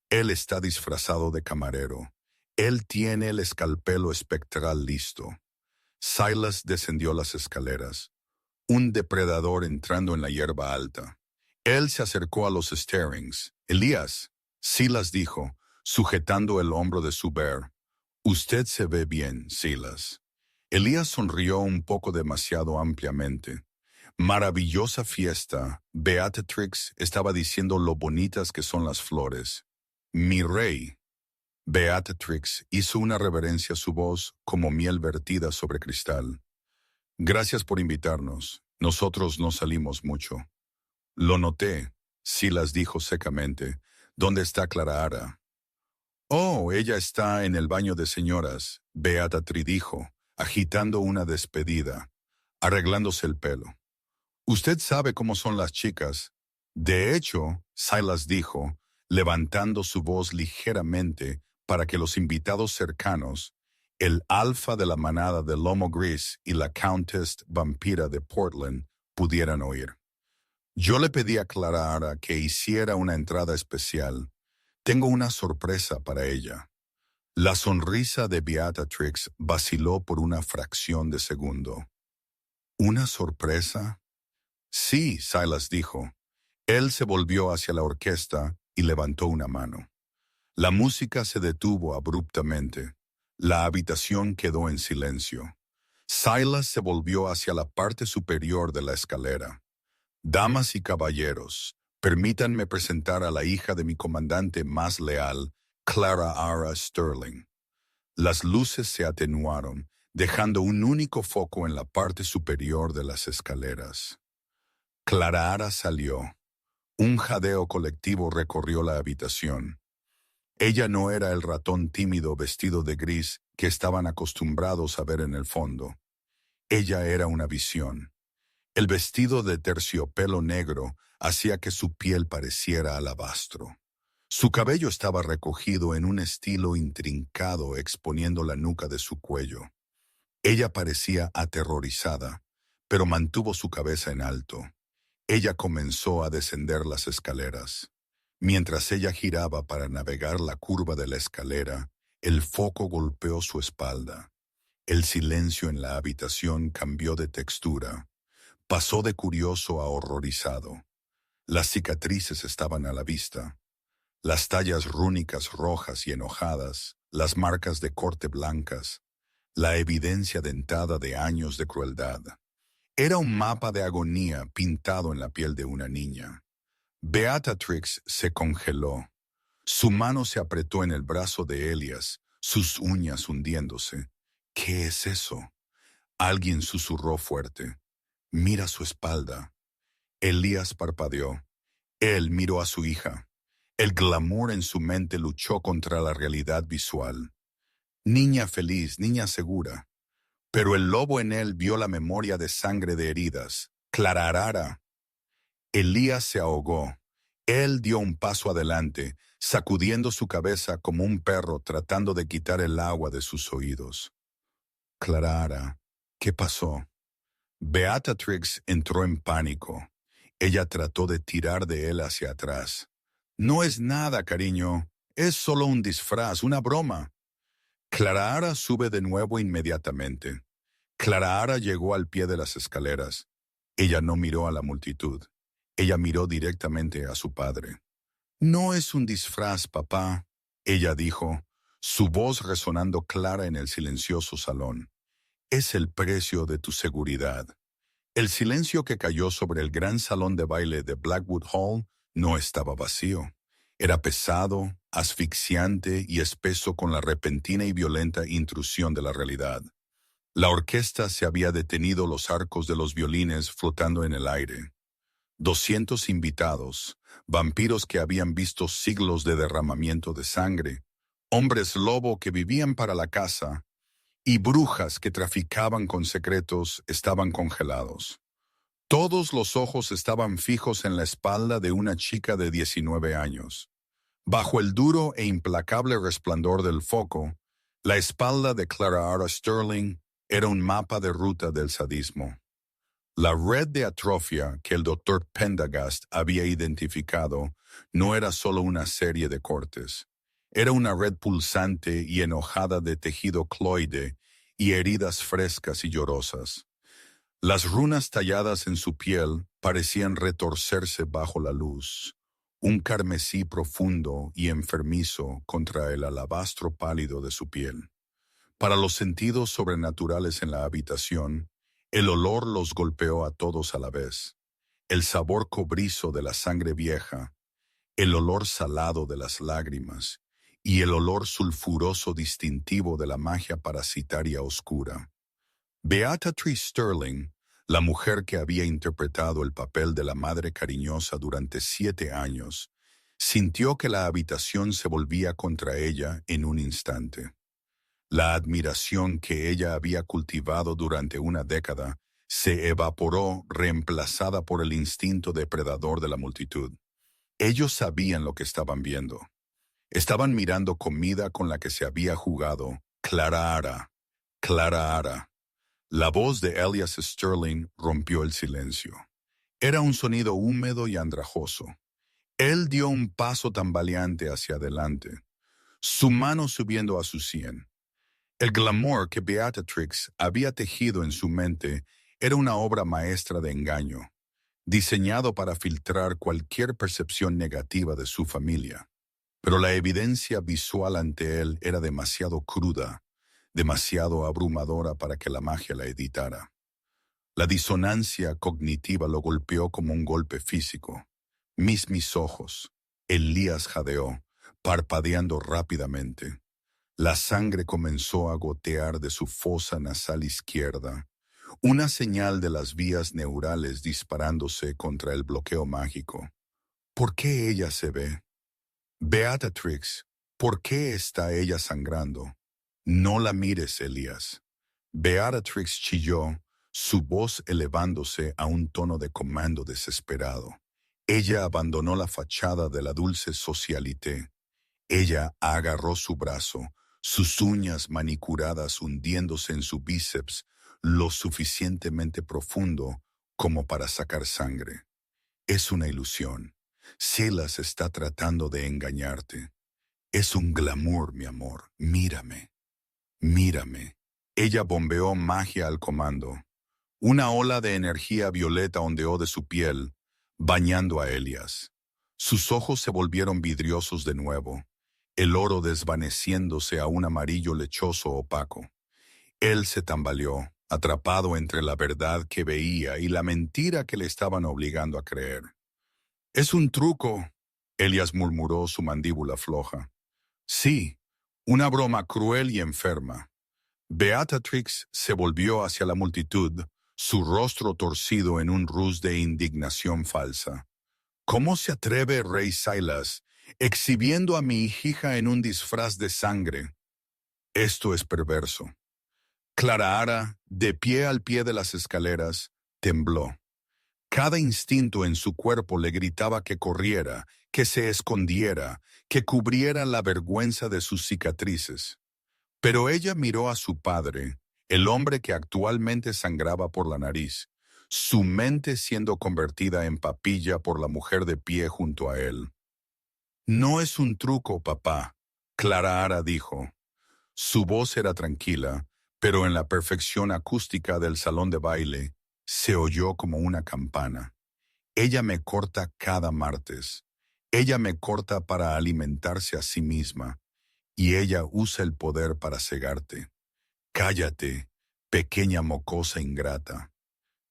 Él está disfrazado de camarero. Él tiene el escalpelo espectral listo. Silas descendió las escaleras. Un depredador entrando en la hierba alta. Él se acercó a los Starings. Elías, Silas dijo, sujetando el hombro de su bear. Usted se ve bien, Silas. Elías sonrió un poco demasiado ampliamente. Maravillosa fiesta. Beatrix estaba diciendo lo bonitas que son las flores. Mi rey. Beatrix hizo una reverencia a su voz como miel vertida sobre cristal. Gracias por invitarnos. Nosotros no salimos mucho. Lo noté, Silas dijo secamente. ¿Dónde está Clara? Oh, ella está en el baño de señoras, Beatrix dijo, agitando una despedida, arreglándose el pelo. Usted sabe cómo son las chicas. De hecho, Silas dijo, levantando su voz ligeramente para que los invitados cercanos, el alfa de la manada de Lomo Gris y la Countess vampira de Portland, pudieran oír. Yo le pedí a Clara que hiciera una entrada especial. Tengo una sorpresa para ella. La sonrisa de Beatrix vaciló por una fracción de segundo. ¿Una sorpresa? Sí, Silas dijo. Él se volvió hacia la orquesta y levantó una mano. La música se detuvo abruptamente. La habitación quedó en silencio. Silas se volvió hacia la parte superior de la escalera. Damas y caballeros, permítanme presentar a la hija de mi comandante más leal, Clara Sterling. Las luces se atenuaron, dejando un único foco en la parte superior de las escaleras. Clara salió. Un jadeo colectivo recorrió la habitación. Ella no era el ratón tímido vestido de gris que estaban acostumbrados a ver en el fondo. Ella era una visión. El vestido de terciopelo negro hacía que su piel pareciera alabastro. Su cabello estaba recogido en un estilo intrincado exponiendo la nuca de su cuello. Ella parecía aterrorizada, pero mantuvo su cabeza en alto. Ella comenzó a descender las escaleras. Mientras ella giraba para navegar la curva de la escalera, el foco golpeó su espalda. El silencio en la habitación cambió de textura. Pasó de curioso a horrorizado. Las cicatrices estaban a la vista. Las tallas rúnicas rojas y enojadas, las marcas de corte blancas, la evidencia dentada de años de crueldad. Era un mapa de agonía pintado en la piel de una niña. Beatrix se congeló. Su mano se apretó en el brazo de Elias, sus uñas hundiéndose. ¿Qué es eso? Alguien susurró fuerte. Mira su espalda. Elías parpadeó. Él miró a su hija. El glamour en su mente luchó contra la realidad visual. Niña feliz, niña segura. Pero el lobo en él vio la memoria de sangre de heridas. Clararara. Elías se ahogó. Él dio un paso adelante, sacudiendo su cabeza como un perro tratando de quitar el agua de sus oídos. Clara, ¿qué pasó? Beatrix entró en pánico. Ella trató de tirar de él hacia atrás. No es nada, cariño. Es solo un disfraz, una broma. Clara sube de nuevo inmediatamente. Clara llegó al pie de las escaleras. Ella no miró a la multitud. Ella miró directamente a su padre. No es un disfraz, papá, ella dijo, su voz resonando clara en el silencioso salón. Es el precio de tu seguridad. El silencio que cayó sobre el gran salón de baile de Blackwood Hall no estaba vacío. Era pesado, asfixiante y espeso con la repentina y violenta intrusión de la realidad. La orquesta se había detenido, los arcos de los violines flotando en el aire. 200 invitados, vampiros que habían visto siglos de derramamiento de sangre, hombres lobo que vivían para la caza, y brujas que traficaban con secretos estaban congelados. Todos los ojos estaban fijos en la espalda de una chica de 19 años. Bajo el duro e implacable resplandor del foco, la espalda de Clara Sterling era un mapa de ruta del sadismo. La red de atrofia que el doctor Pendergast había identificado no era solo una serie de cortes. Era una red pulsante y enojada de tejido cloide y heridas frescas y llorosas. Las runas talladas en su piel parecían retorcerse bajo la luz, un carmesí profundo y enfermizo contra el alabastro pálido de su piel. Para los sentidos sobrenaturales en la habitación, el olor los golpeó a todos a la vez. El sabor cobrizo de la sangre vieja, el olor salado de las lágrimas y el olor sulfuroso distintivo de la magia parasitaria oscura. Beatrix Sterling, la mujer que había interpretado el papel de la madre cariñosa durante 7 años, sintió que la habitación se volvía contra ella en un instante. La admiración que ella había cultivado durante una década se evaporó, reemplazada por el instinto depredador de la multitud. Ellos sabían lo que estaban viendo. Estaban mirando comida con la que se había jugado. Clara. La voz de Elias Sterling rompió el silencio. Era un sonido húmedo y andrajoso. Él dio un paso tambaleante hacia adelante, su mano subiendo a su sien. El glamour que Beatrix había tejido en su mente era una obra maestra de engaño, diseñado para filtrar cualquier percepción negativa de su familia. Pero la evidencia visual ante él era demasiado cruda, demasiado abrumadora para que la magia la editara. La disonancia cognitiva lo golpeó como un golpe físico. Mis ojos. Elías jadeó, parpadeando rápidamente. La sangre comenzó a gotear de su fosa nasal izquierda, una señal de las vías neurales disparándose contra el bloqueo mágico. ¿Por qué ella se ve? Beatrix, ¿por qué está ella sangrando? No la mires, Elías. Beatrix chilló, su voz elevándose a un tono de comando desesperado. Ella abandonó la fachada de la dulce socialité. Ella agarró su brazo, sus uñas manicuradas hundiéndose en su bíceps lo suficientemente profundo como para sacar sangre. Es una ilusión. Silas está tratando de engañarte. Es un glamour, mi amor. Mírame, mírame. Ella bombeó magia al comando. Una ola de energía violeta ondeó de su piel, bañando a Elias. Sus ojos se volvieron vidriosos de nuevo, el oro desvaneciéndose a un amarillo lechoso opaco. Él se tambaleó, atrapado entre la verdad que veía y la mentira que le estaban obligando a creer. «Es un truco», Elias murmuró, su mandíbula floja. «Sí, una broma cruel y enferma». Beatrix se volvió hacia la multitud, su rostro torcido en un rus de indignación falsa. «¿Cómo se atreve, rey Silas, exhibiendo a mi hija en un disfraz de sangre? Esto es perverso». Clara Ara, de pie al pie de las escaleras, tembló. Cada instinto en su cuerpo le gritaba que corriera, que se escondiera, que cubriera la vergüenza de sus cicatrices. Pero ella miró a su padre, el hombre que actualmente sangraba por la nariz, su mente siendo convertida en papilla por la mujer de pie junto a él. «No es un truco, papá», Clara Ara dijo. Su voz era tranquila, pero en la perfección acústica del salón de baile se oyó como una campana. «Ella me corta cada martes. Ella me corta para alimentarse a sí misma. Y ella usa el poder para cegarte. Cállate, pequeña mocosa ingrata».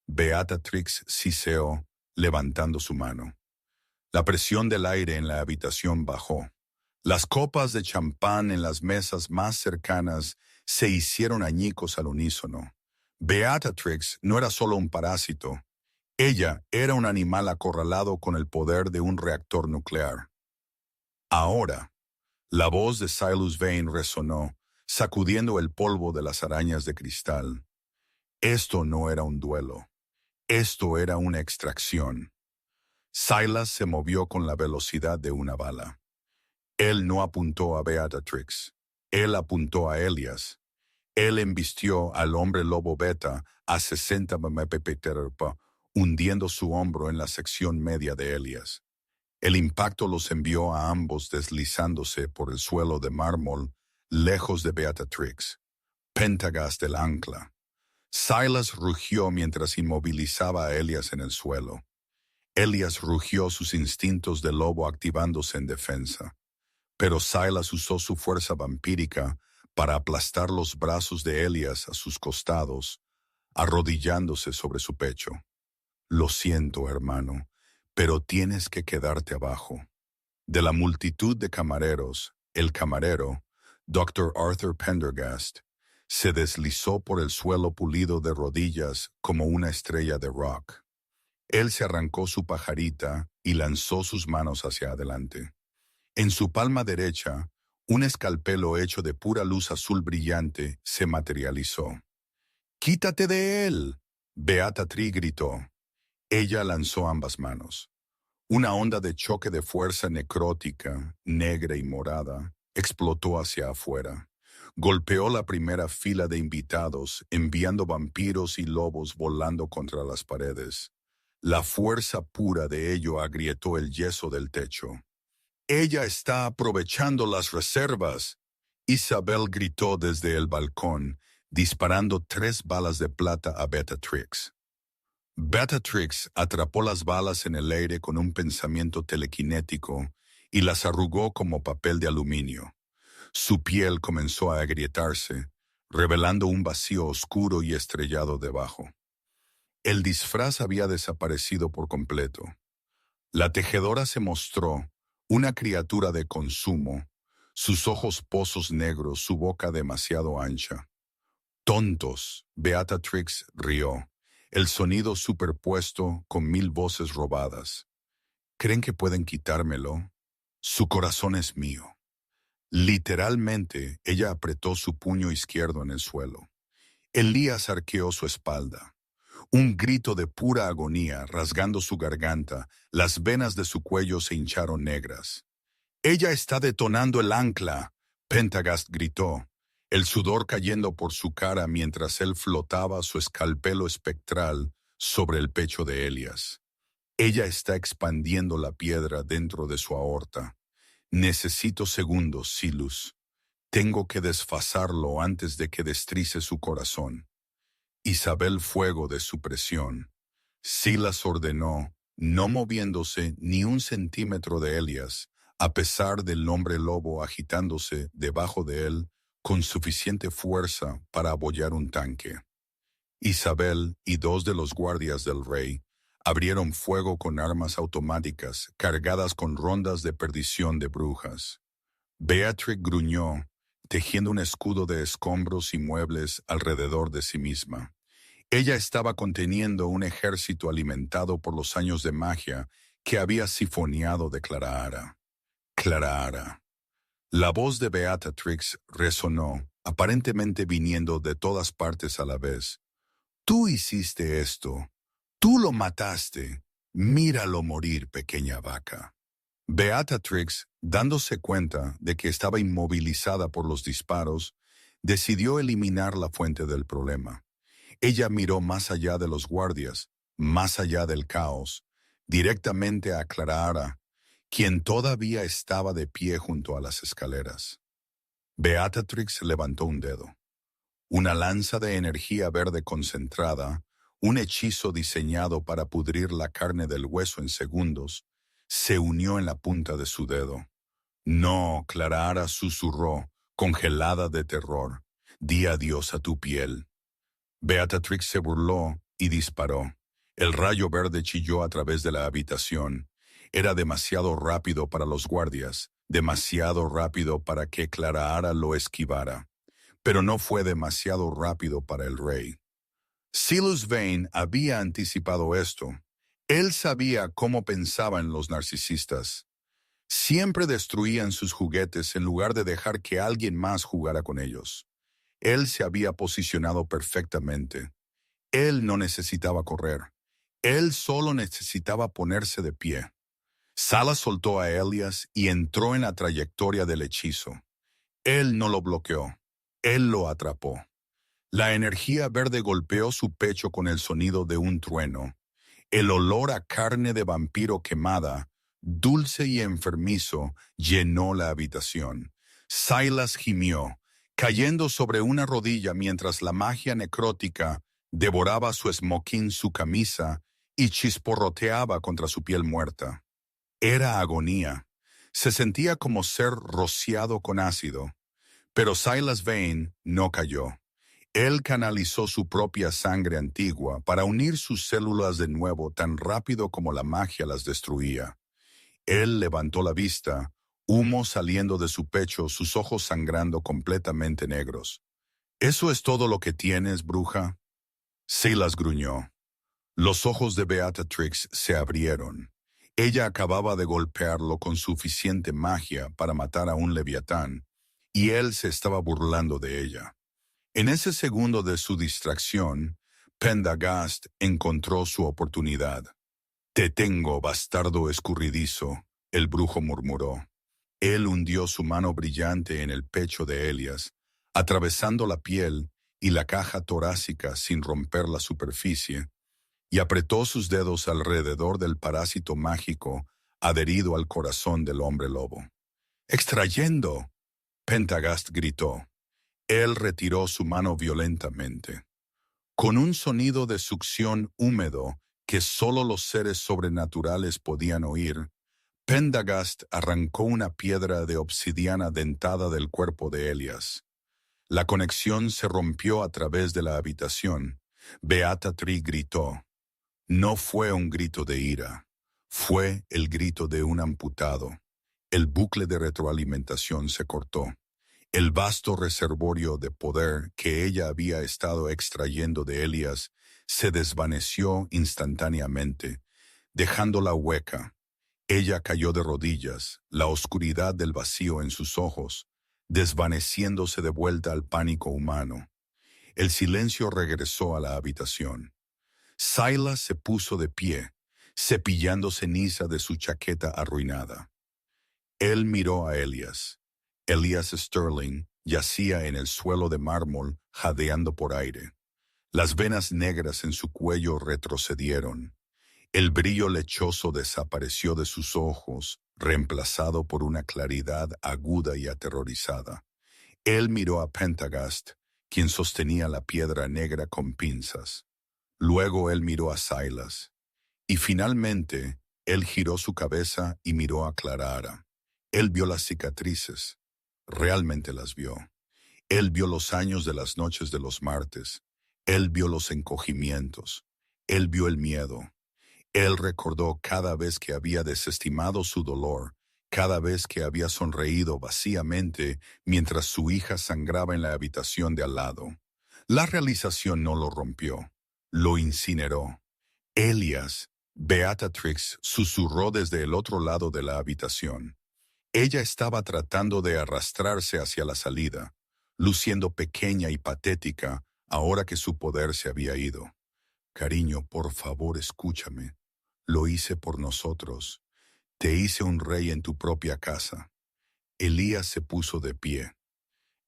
Beatrix siseó, levantando su mano. La presión del aire en la habitación bajó. Las copas de champán en las mesas más cercanas se hicieron añicos al unísono. Beatrix no era solo un parásito. Ella era un animal acorralado con el poder de un reactor nuclear. Ahora, la voz de Silas Vane resonó, sacudiendo el polvo de las arañas de cristal. Esto no era un duelo. Esto era una extracción. Silas se movió con la velocidad de una bala. Él no apuntó a Beatrix. Él apuntó a Elias. Él embistió al hombre lobo beta a 60 mph, hundiendo su hombro en la sección media de Elias. El impacto los envió a ambos deslizándose por el suelo de mármol, lejos de Beatrix. Péntagas del ancla. Silas rugió mientras inmovilizaba a Elias en el suelo. Elias rugió, sus instintos de lobo activándose en defensa. Pero Silas usó su fuerza vampírica para aplastar los brazos de Elias a sus costados, arrodillándose sobre su pecho. «Lo siento, hermano, pero tienes que quedarte abajo». De la multitud de camareros, el camarero, Dr. Arthur Pendergast, se deslizó por el suelo pulido de rodillas como una estrella de rock. Él se arrancó su pajarita y lanzó sus manos hacia adelante. En su palma derecha, un escalpelo hecho de pura luz azul brillante se materializó. «¡Quítate de él!», Beatrix gritó. Ella lanzó ambas manos. Una onda de choque de fuerza necrótica, negra y morada, explotó hacia afuera. Golpeó la primera fila de invitados, enviando vampiros y lobos volando contra las paredes. La fuerza pura de ello agrietó el yeso del techo. «Ella está aprovechando las reservas», Isabel gritó desde el balcón, disparando 3 balas de plata a Beatrix. Beatrix atrapó las balas en el aire con un pensamiento telequinético y las arrugó como papel de aluminio. Su piel comenzó a agrietarse, revelando un vacío oscuro y estrellado debajo. El disfraz había desaparecido por completo. La tejedora se mostró, una criatura de consumo, sus ojos pozos negros, su boca demasiado ancha. «Tontos», Beatrix rió, el sonido superpuesto con 1000 voces robadas. «¿Creen que pueden quitármelo? Su corazón es mío». Literalmente, ella apretó su puño izquierdo en el suelo. Elías arqueó su espalda. Un grito de pura agonía rasgando su garganta, las venas de su cuello se hincharon negras. «¡Ella está detonando el ancla!», Pentagast gritó, el sudor cayendo por su cara mientras él flotaba su escalpelo espectral sobre el pecho de Elias. «Ella está expandiendo la piedra dentro de su aorta. Necesito segundos, Silus. Tengo que desfasarlo antes de que destrice su corazón». Isabel fuego de su presión. Silas ordenó, no moviéndose ni un centímetro de Elias, a pesar del hombre lobo agitándose debajo de él con suficiente fuerza para abollar un tanque. Isabel y dos de los guardias del rey abrieron fuego con armas automáticas cargadas con rondas de perdición de brujas. Beatrix gruñó, tejiendo un escudo de escombros y muebles alrededor de sí misma. Ella estaba conteniendo un ejército alimentado por los años de magia que había sifoneado de Clara. Clara. La voz de Beatrix resonó, aparentemente viniendo de todas partes a la vez. «Tú hiciste esto. Tú lo mataste. Míralo morir, pequeña vaca». Beatrix, dándose cuenta de que estaba inmovilizada por los disparos, decidió eliminar la fuente del problema. Ella miró más allá de los guardias, más allá del caos, directamente a Clara, quien todavía estaba de pie junto a las escaleras. Beatrix levantó un dedo. Una lanza de energía verde concentrada, un hechizo diseñado para pudrir la carne del hueso en segundos, se unió en la punta de su dedo. «No», Clara susurró, congelada de terror. «Di adiós a tu piel». Beatrix se burló y disparó. El rayo verde chilló a través de la habitación. Era demasiado rápido para los guardias, demasiado rápido para que Clara lo esquivara. Pero no fue demasiado rápido para el rey. Silus Vane había anticipado esto. Él sabía cómo pensaban los narcisistas. Siempre destruían sus juguetes en lugar de dejar que alguien más jugara con ellos. Él se había posicionado perfectamente. Él no necesitaba correr. Él solo necesitaba ponerse de pie. Salas soltó a Elias y entró en la trayectoria del hechizo. Él no lo bloqueó. Él lo atrapó. La energía verde golpeó su pecho con el sonido de un trueno. El olor a carne de vampiro quemada, dulce y enfermizo, llenó la habitación. Silas gimió, cayendo sobre una rodilla mientras la magia necrótica devoraba su smoking, su camisa, y chisporroteaba contra su piel muerta. Era agonía. Se sentía como ser rociado con ácido. Pero Silas Vane no cayó. Él canalizó su propia sangre antigua para unir sus células de nuevo tan rápido como la magia las destruía. Él levantó la vista, humo saliendo de su pecho, sus ojos sangrando completamente negros. «¿Eso es todo lo que tienes, bruja?». Silas gruñó. Los ojos de Beatrix se abrieron. Ella acababa de golpearlo con suficiente magia para matar a un leviatán, y él se estaba burlando de ella. En ese segundo de su distracción, Pendergast encontró su oportunidad. «Te tengo, bastardo escurridizo», el brujo murmuró. Él hundió su mano brillante en el pecho de Elias, atravesando la piel y la caja torácica sin romper la superficie, y apretó sus dedos alrededor del parásito mágico adherido al corazón del hombre lobo. «¡Extrayendo!», Pentagast gritó. Él retiró su mano violentamente. Con un sonido de succión húmedo que solo los seres sobrenaturales podían oír, Pendergast arrancó una piedra de obsidiana dentada del cuerpo de Elias. La conexión se rompió a través de la habitación. Beatrix gritó. No fue un grito de ira, fue el grito de un amputado. El bucle de retroalimentación se cortó. El vasto reservorio de poder que ella había estado extrayendo de Elias se desvaneció instantáneamente, dejándola hueca. Ella cayó de rodillas, la oscuridad del vacío en sus ojos, desvaneciéndose de vuelta al pánico humano. El silencio regresó a la habitación. Silas se puso de pie, cepillando ceniza de su chaqueta arruinada. Él miró a Elias. Elias Sterling yacía en el suelo de mármol, jadeando por aire. Las venas negras en su cuello retrocedieron. El brillo lechoso desapareció de sus ojos, reemplazado por una claridad aguda y aterrorizada. Él miró a Pentagast, quien sostenía la piedra negra con pinzas. Luego él miró a Silas. Y finalmente, él giró su cabeza y miró a Clara. Él vio las cicatrices. Realmente las vio. Él vio los años de las noches de los martes. Él vio los encogimientos. Él vio el miedo. Él recordó cada vez que había desestimado su dolor, cada vez que había sonreído vacíamente mientras su hija sangraba en la habitación de al lado. La realización no lo rompió, lo incineró. Elias, Beatrix susurró desde el otro lado de la habitación. Ella estaba tratando de arrastrarse hacia la salida, luciendo pequeña y patética ahora que su poder se había ido. Cariño, por favor, escúchame. Lo hice por nosotros. Te hice un rey en tu propia casa. Elías se puso de pie.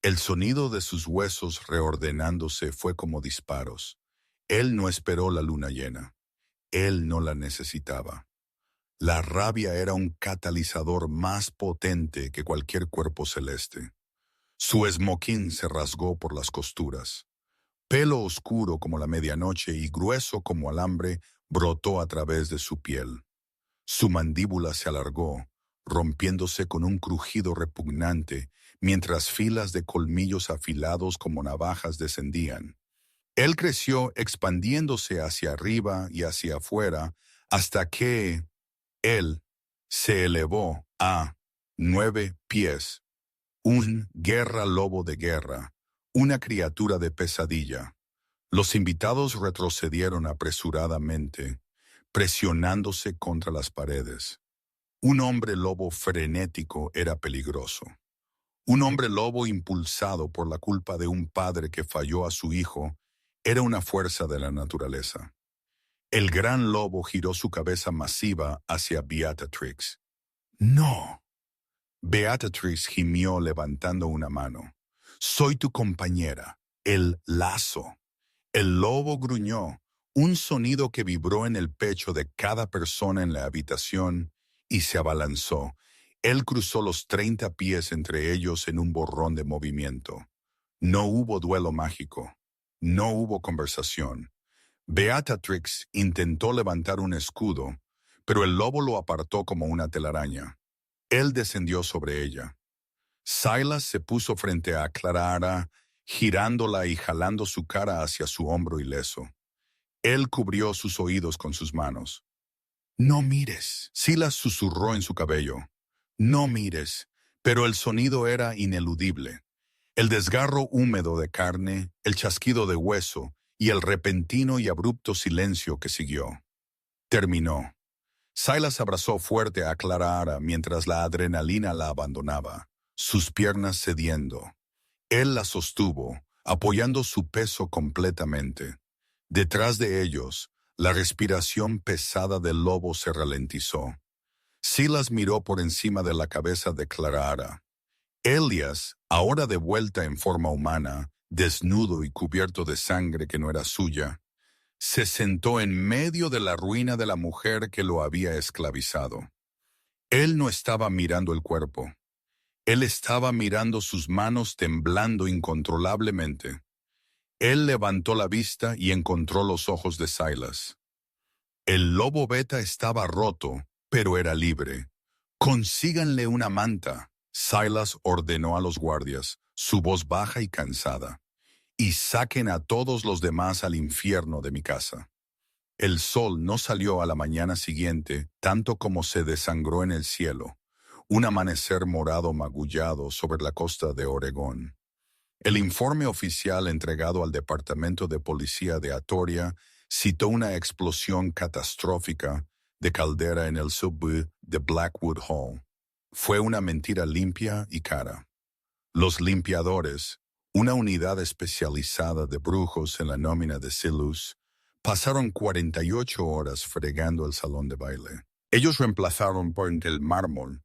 El sonido de sus huesos reordenándose fue como disparos. Él no esperó la luna llena. Él no la necesitaba. La rabia era un catalizador más potente que cualquier cuerpo celeste. Su esmoquín se rasgó por las costuras. Pelo oscuro como la medianoche y grueso como alambre brotó a través de su piel. Su mandíbula se alargó, rompiéndose con un crujido repugnante, mientras filas de colmillos afilados como navajas descendían. Él creció expandiéndose hacia arriba y hacia afuera hasta que él se elevó a 9 pies, un guerra lobo de guerra, una criatura de pesadilla. Los invitados retrocedieron apresuradamente, presionándose contra las paredes. Un hombre lobo frenético era peligroso. Un hombre lobo impulsado por la culpa de un padre que falló a su hijo era una fuerza de la naturaleza. El gran lobo giró su cabeza masiva hacia Beatrix. ¡No! Beatrix gimió levantando una mano. Soy tu compañera, el lazo. El lobo gruñó, un sonido que vibró en el pecho de cada persona en la habitación, y se abalanzó. Él cruzó los 30 pies entre ellos en un borrón de movimiento. No hubo duelo mágico. No hubo conversación. Beatrix intentó levantar un escudo, pero el lobo lo apartó como una telaraña. Él descendió sobre ella. Silas se puso frente a Clara, girándola y jalando su cara hacia su hombro ileso. Él cubrió sus oídos con sus manos. «No mires», Silas susurró en su cabello. «No mires», pero el sonido era ineludible. El desgarro húmedo de carne, el chasquido de hueso y el repentino y abrupto silencio que siguió. Terminó. Silas abrazó fuerte a Clara mientras la adrenalina la abandonaba, sus piernas cediendo. Él la sostuvo, apoyando su peso completamente. Detrás de ellos, la respiración pesada del lobo se ralentizó. Silas miró por encima de la cabeza de Clara. Elias, ahora de vuelta en forma humana, desnudo y cubierto de sangre que no era suya, se sentó en medio de la ruina de la mujer que lo había esclavizado. Él no estaba mirando el cuerpo. Él estaba mirando sus manos temblando incontrolablemente. Él levantó la vista y encontró los ojos de Silas. El lobo beta estaba roto, pero era libre. «Consíganle una manta», Silas ordenó a los guardias, su voz baja y cansada, «y saquen a todos los demás al infierno de mi casa». El sol no salió a la mañana siguiente, tanto como se desangró en el cielo, un amanecer morado magullado sobre la costa de Oregón. El informe oficial entregado al Departamento de Policía de Atoria citó una explosión catastrófica de caldera en el suburb de Blackwood Hall. Fue una mentira limpia y cara. Los limpiadores, una unidad especializada de brujos en la nómina de Silus, Pasaron 48 horas fregando el salón de baile. Ellos reemplazaron por el mármol,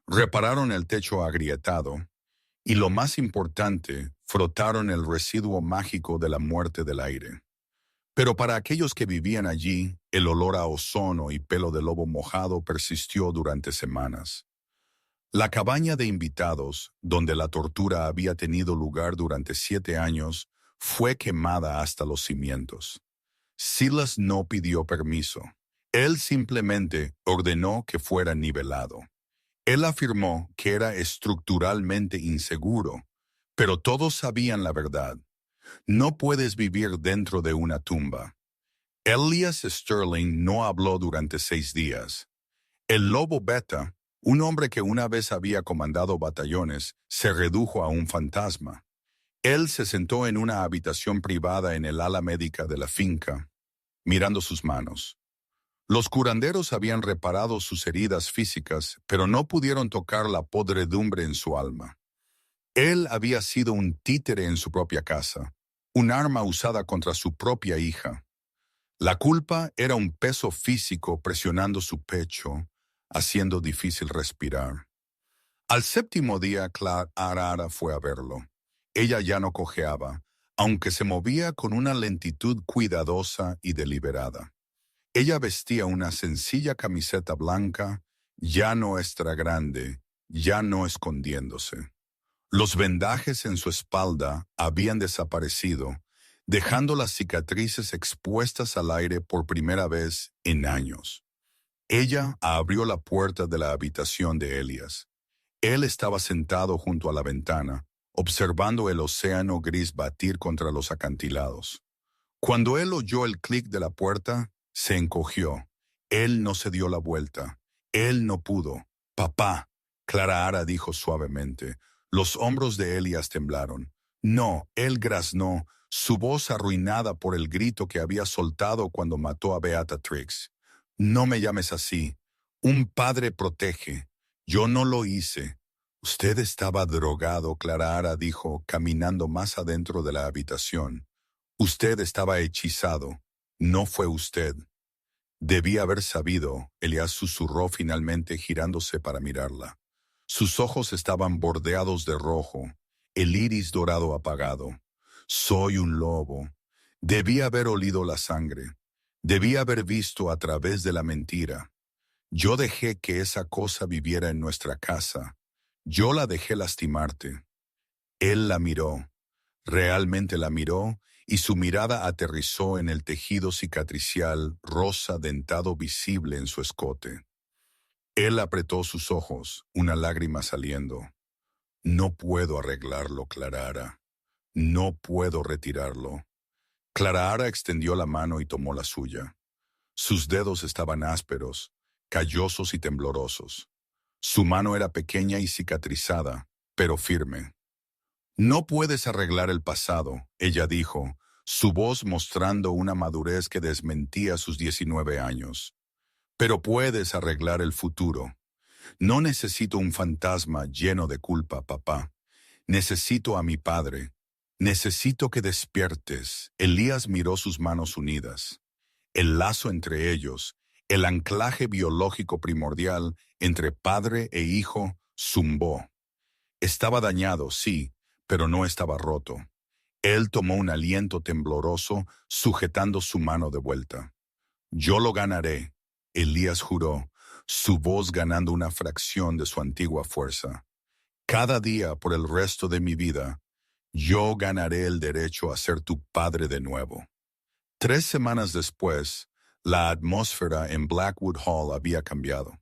repararon el techo agrietado y, lo más importante, frotaron el residuo mágico de la muerte del aire. Pero para aquellos que vivían allí, el olor a ozono y pelo de lobo mojado persistió durante semanas. La cabaña de invitados, donde la tortura había tenido lugar durante 7 años, fue quemada hasta los cimientos. Silas no pidió permiso. Él simplemente ordenó que fuera nivelado. Él afirmó que era estructuralmente inseguro, pero todos sabían la verdad. No puedes vivir dentro de una tumba. Elias Sterling no habló durante 6 días. El lobo Beta, un hombre que una vez había comandado batallones, se redujo a un fantasma. Él se sentó en una habitación privada en el ala médica de la finca, mirando sus manos. Los curanderos habían reparado sus heridas físicas, pero no pudieron tocar la podredumbre en su alma. Él había sido un títere en su propia casa, un arma usada contra su propia hija. La culpa era un peso físico presionando su pecho, haciendo difícil respirar. Al 7º día, Clara fue a verlo. Ella ya no cojeaba, aunque se movía con una lentitud cuidadosa y deliberada. Ella vestía una sencilla camiseta blanca, ya no extra grande, ya no escondiéndose. Los vendajes en su espalda habían desaparecido, dejando las cicatrices expuestas al aire por primera vez en años. Ella abrió la puerta de la habitación de Elias. Él estaba sentado junto a la ventana, observando el océano gris batir contra los acantilados. Cuando él oyó el clic de la puerta, se encogió. Él no se dio la vuelta. Él no pudo. «Papá», Clara dijo suavemente. Los hombros de Elias temblaron. No, él graznó, su voz arruinada por el grito que había soltado cuando mató a Beatrix. «No me llames así. Un padre protege. Yo no lo hice». «Usted estaba drogado», Clara dijo, caminando más adentro de la habitación. «Usted estaba hechizado. No fue usted». «Debía haber sabido», Elias susurró finalmente girándose para mirarla. Sus ojos estaban bordeados de rojo, el iris dorado apagado. «Soy un lobo. Debía haber olido la sangre. Debía haber visto a través de la mentira. Yo dejé que esa cosa viviera en nuestra casa. Yo la dejé lastimarte». Él la miró. Realmente la miró, y su mirada aterrizó en el tejido cicatricial rosa dentado visible en su escote. Él apretó sus ojos, una lágrima saliendo. «No puedo arreglarlo, Clara. No puedo retirarlo». Clara extendió la mano y tomó la suya. Sus dedos estaban ásperos, callosos y temblorosos. Su mano era pequeña y cicatrizada, pero firme. «No puedes arreglar el pasado», ella dijo, su voz mostrando una madurez que desmentía sus 19 años. «Pero puedes arreglar el futuro. No necesito un fantasma lleno de culpa, papá. Necesito a mi padre. Necesito que despiertes». Elías miró sus manos unidas. El lazo entre ellos, el anclaje biológico primordial entre padre e hijo, zumbó. Estaba dañado, sí, pero no estaba roto. Él tomó un aliento tembloroso, sujetando su mano de vuelta. «Yo lo ganaré», Elías juró, su voz ganando una fracción de su antigua fuerza. «Cada día por el resto de mi vida, yo ganaré el derecho a ser tu padre de nuevo». 3 semanas después, la atmósfera en Blackwood Hall había cambiado.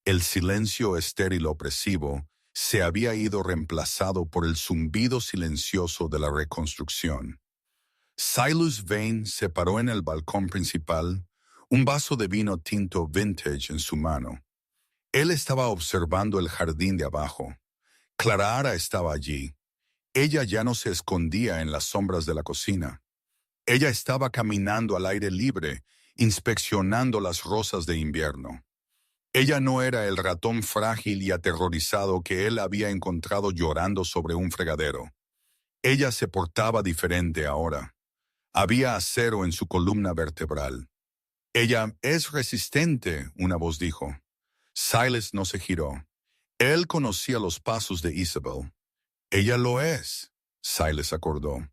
El silencio estéril opresivo se había ido reemplazado por el zumbido silencioso de la reconstrucción. Silas Vane se paró en el balcón principal, un vaso de vino tinto vintage en su mano. Él estaba observando el jardín de abajo. Clara estaba allí. Ella ya no se escondía en las sombras de la cocina. Ella estaba caminando al aire libre, inspeccionando las rosas de invierno. Ella no era el ratón frágil y aterrorizado que él había encontrado llorando sobre un fregadero. Ella se portaba diferente ahora. Había acero en su columna vertebral. Ella es resistente, una voz dijo. Silas no se giró. Él conocía los pasos de Isabel. Ella lo es, Silas acordó.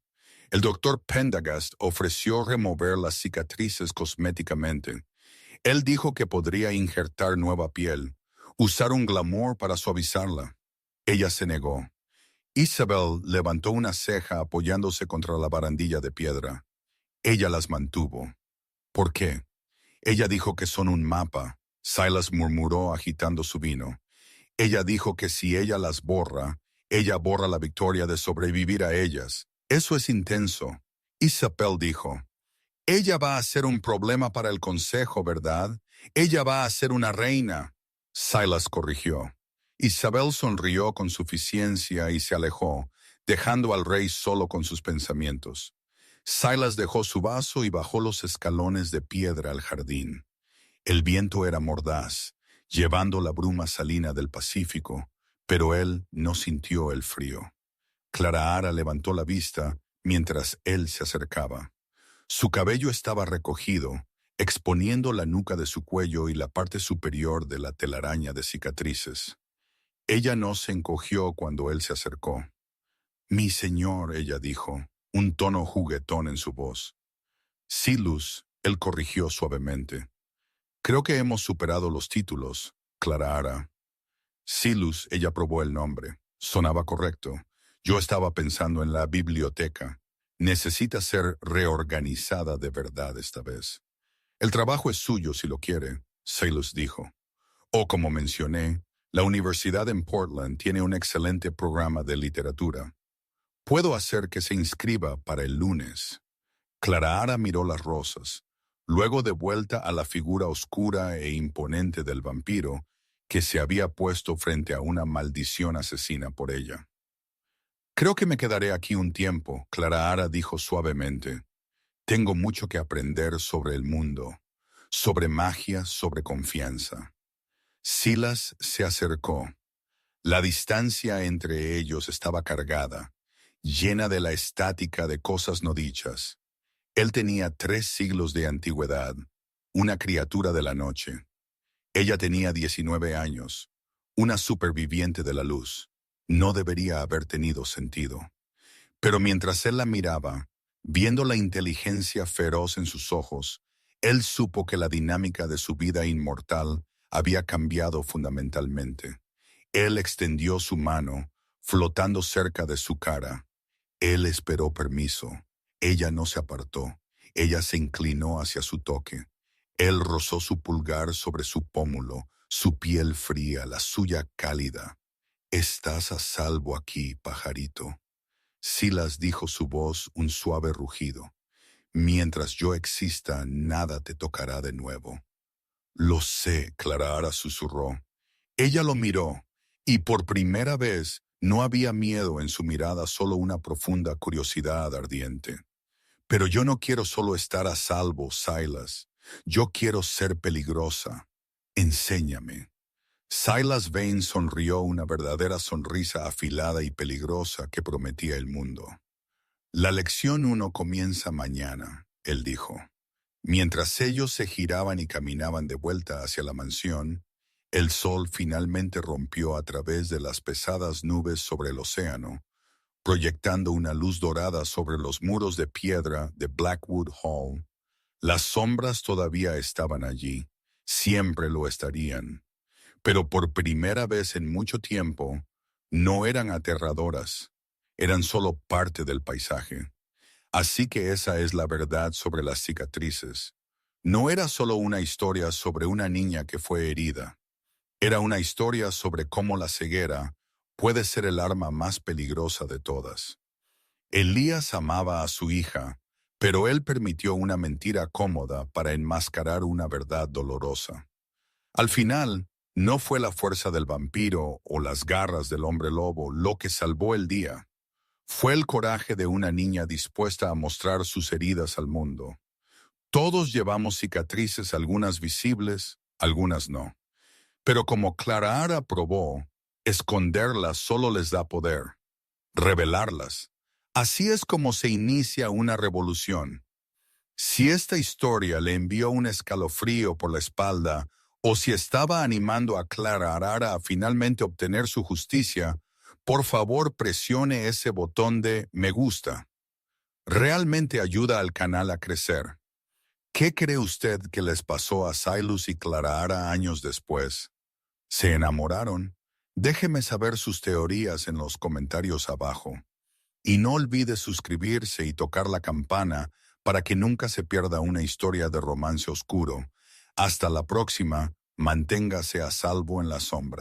El doctor Pendergast ofreció remover las cicatrices cosméticamente. Él dijo que podría injertar nueva piel, usar un glamour para suavizarla. Ella se negó. Isabel levantó una ceja apoyándose contra la barandilla de piedra. Ella las mantuvo. ¿Por qué? Ella dijo que son un mapa. Silas murmuró agitando su vino. Ella dijo que si ella las borra, ella borra la victoria de sobrevivir a ellas. Eso es intenso. Isabel dijo, ella va a ser un problema para el consejo, ¿verdad? Ella va a ser una reina. Silas corrigió. Isabel sonrió con suficiencia y se alejó, dejando al rey solo con sus pensamientos. Silas dejó su vaso y bajó los escalones de piedra al jardín. El viento era mordaz, llevando la bruma salina del Pacífico, pero él no sintió el frío. Clara levantó la vista mientras él se acercaba. Su cabello estaba recogido, exponiendo la nuca de su cuello y la parte superior de la telaraña de cicatrices. Ella no se encogió cuando él se acercó. Mi señor, ella dijo, un tono juguetón en su voz. Silus, él corrigió suavemente. Creo que hemos superado los títulos, Clara. Silus, ella probó el nombre. Sonaba correcto. Yo estaba pensando en la biblioteca. Necesita ser reorganizada de verdad esta vez. El trabajo es suyo si lo quiere, Silus dijo. O como mencioné, la universidad en Portland tiene un excelente programa de literatura. Puedo hacer que se inscriba para el lunes. Clara miró las rosas, luego de vuelta a la figura oscura e imponente del vampiro que se había puesto frente a una maldición asesina por ella. Creo que me quedaré aquí un tiempo, Clara dijo suavemente. Tengo mucho que aprender sobre el mundo, sobre magia, sobre confianza. Silas se acercó. La distancia entre ellos estaba cargada, llena de la estática de cosas no dichas. Él tenía 3 siglos de antigüedad, una criatura de la noche. Ella tenía 19 años, una superviviente de la luz. No debería haber tenido sentido. Pero mientras él la miraba, viendo la inteligencia feroz en sus ojos, él supo que la dinámica de su vida inmortal había cambiado fundamentalmente. Él extendió su mano, flotando cerca de su cara. Él esperó permiso. Ella no se apartó. Ella se inclinó hacia su toque. Él rozó su pulgar sobre su pómulo, su piel fría, la suya cálida. Estás a salvo aquí, pajarito. Silas dijo su voz un suave rugido. Mientras yo exista, nada te tocará de nuevo. Lo sé, Clara susurró. Ella lo miró, y por primera vez no había miedo en su mirada, solo una profunda curiosidad ardiente. Pero yo no quiero solo estar a salvo, Silas. Yo quiero ser peligrosa. Enséñame. Silas Vane sonrió una verdadera sonrisa afilada y peligrosa que prometía el mundo. La lección 1 comienza mañana, él dijo. Mientras ellos se giraban y caminaban de vuelta hacia la mansión, el sol finalmente rompió a través de las pesadas nubes sobre el océano, proyectando una luz dorada sobre los muros de piedra de Blackwood Hall. Las sombras todavía estaban allí, siempre lo estarían, pero por primera vez en mucho tiempo no eran aterradoras, eran solo parte del paisaje. Así que esa es la verdad sobre las cicatrices. No era solo una historia sobre una niña que fue herida, era una historia sobre cómo la ceguera puede ser el arma más peligrosa de todas. Elías amaba a su hija, pero él permitió una mentira cómoda para enmascarar una verdad dolorosa. Al final, no fue la fuerza del vampiro o las garras del hombre lobo lo que salvó el día. Fue el coraje de una niña dispuesta a mostrar sus heridas al mundo. Todos llevamos cicatrices, algunas visibles, algunas no. Pero como Clara probó, esconderlas solo les da poder. Revelarlas. Así es como se inicia una revolución. Si esta historia le envió un escalofrío por la espalda o si estaba animando a Clara Arara a finalmente obtener su justicia, por favor presione ese botón de me gusta. Realmente ayuda al canal a crecer. ¿Qué cree usted que les pasó a Silas y Clara Ara años después? ¿Se enamoraron? Déjeme saber sus teorías en los comentarios abajo. Y no olvide suscribirse y tocar la campana para que nunca se pierda una historia de romance oscuro. Hasta la próxima, manténgase a salvo en la sombra.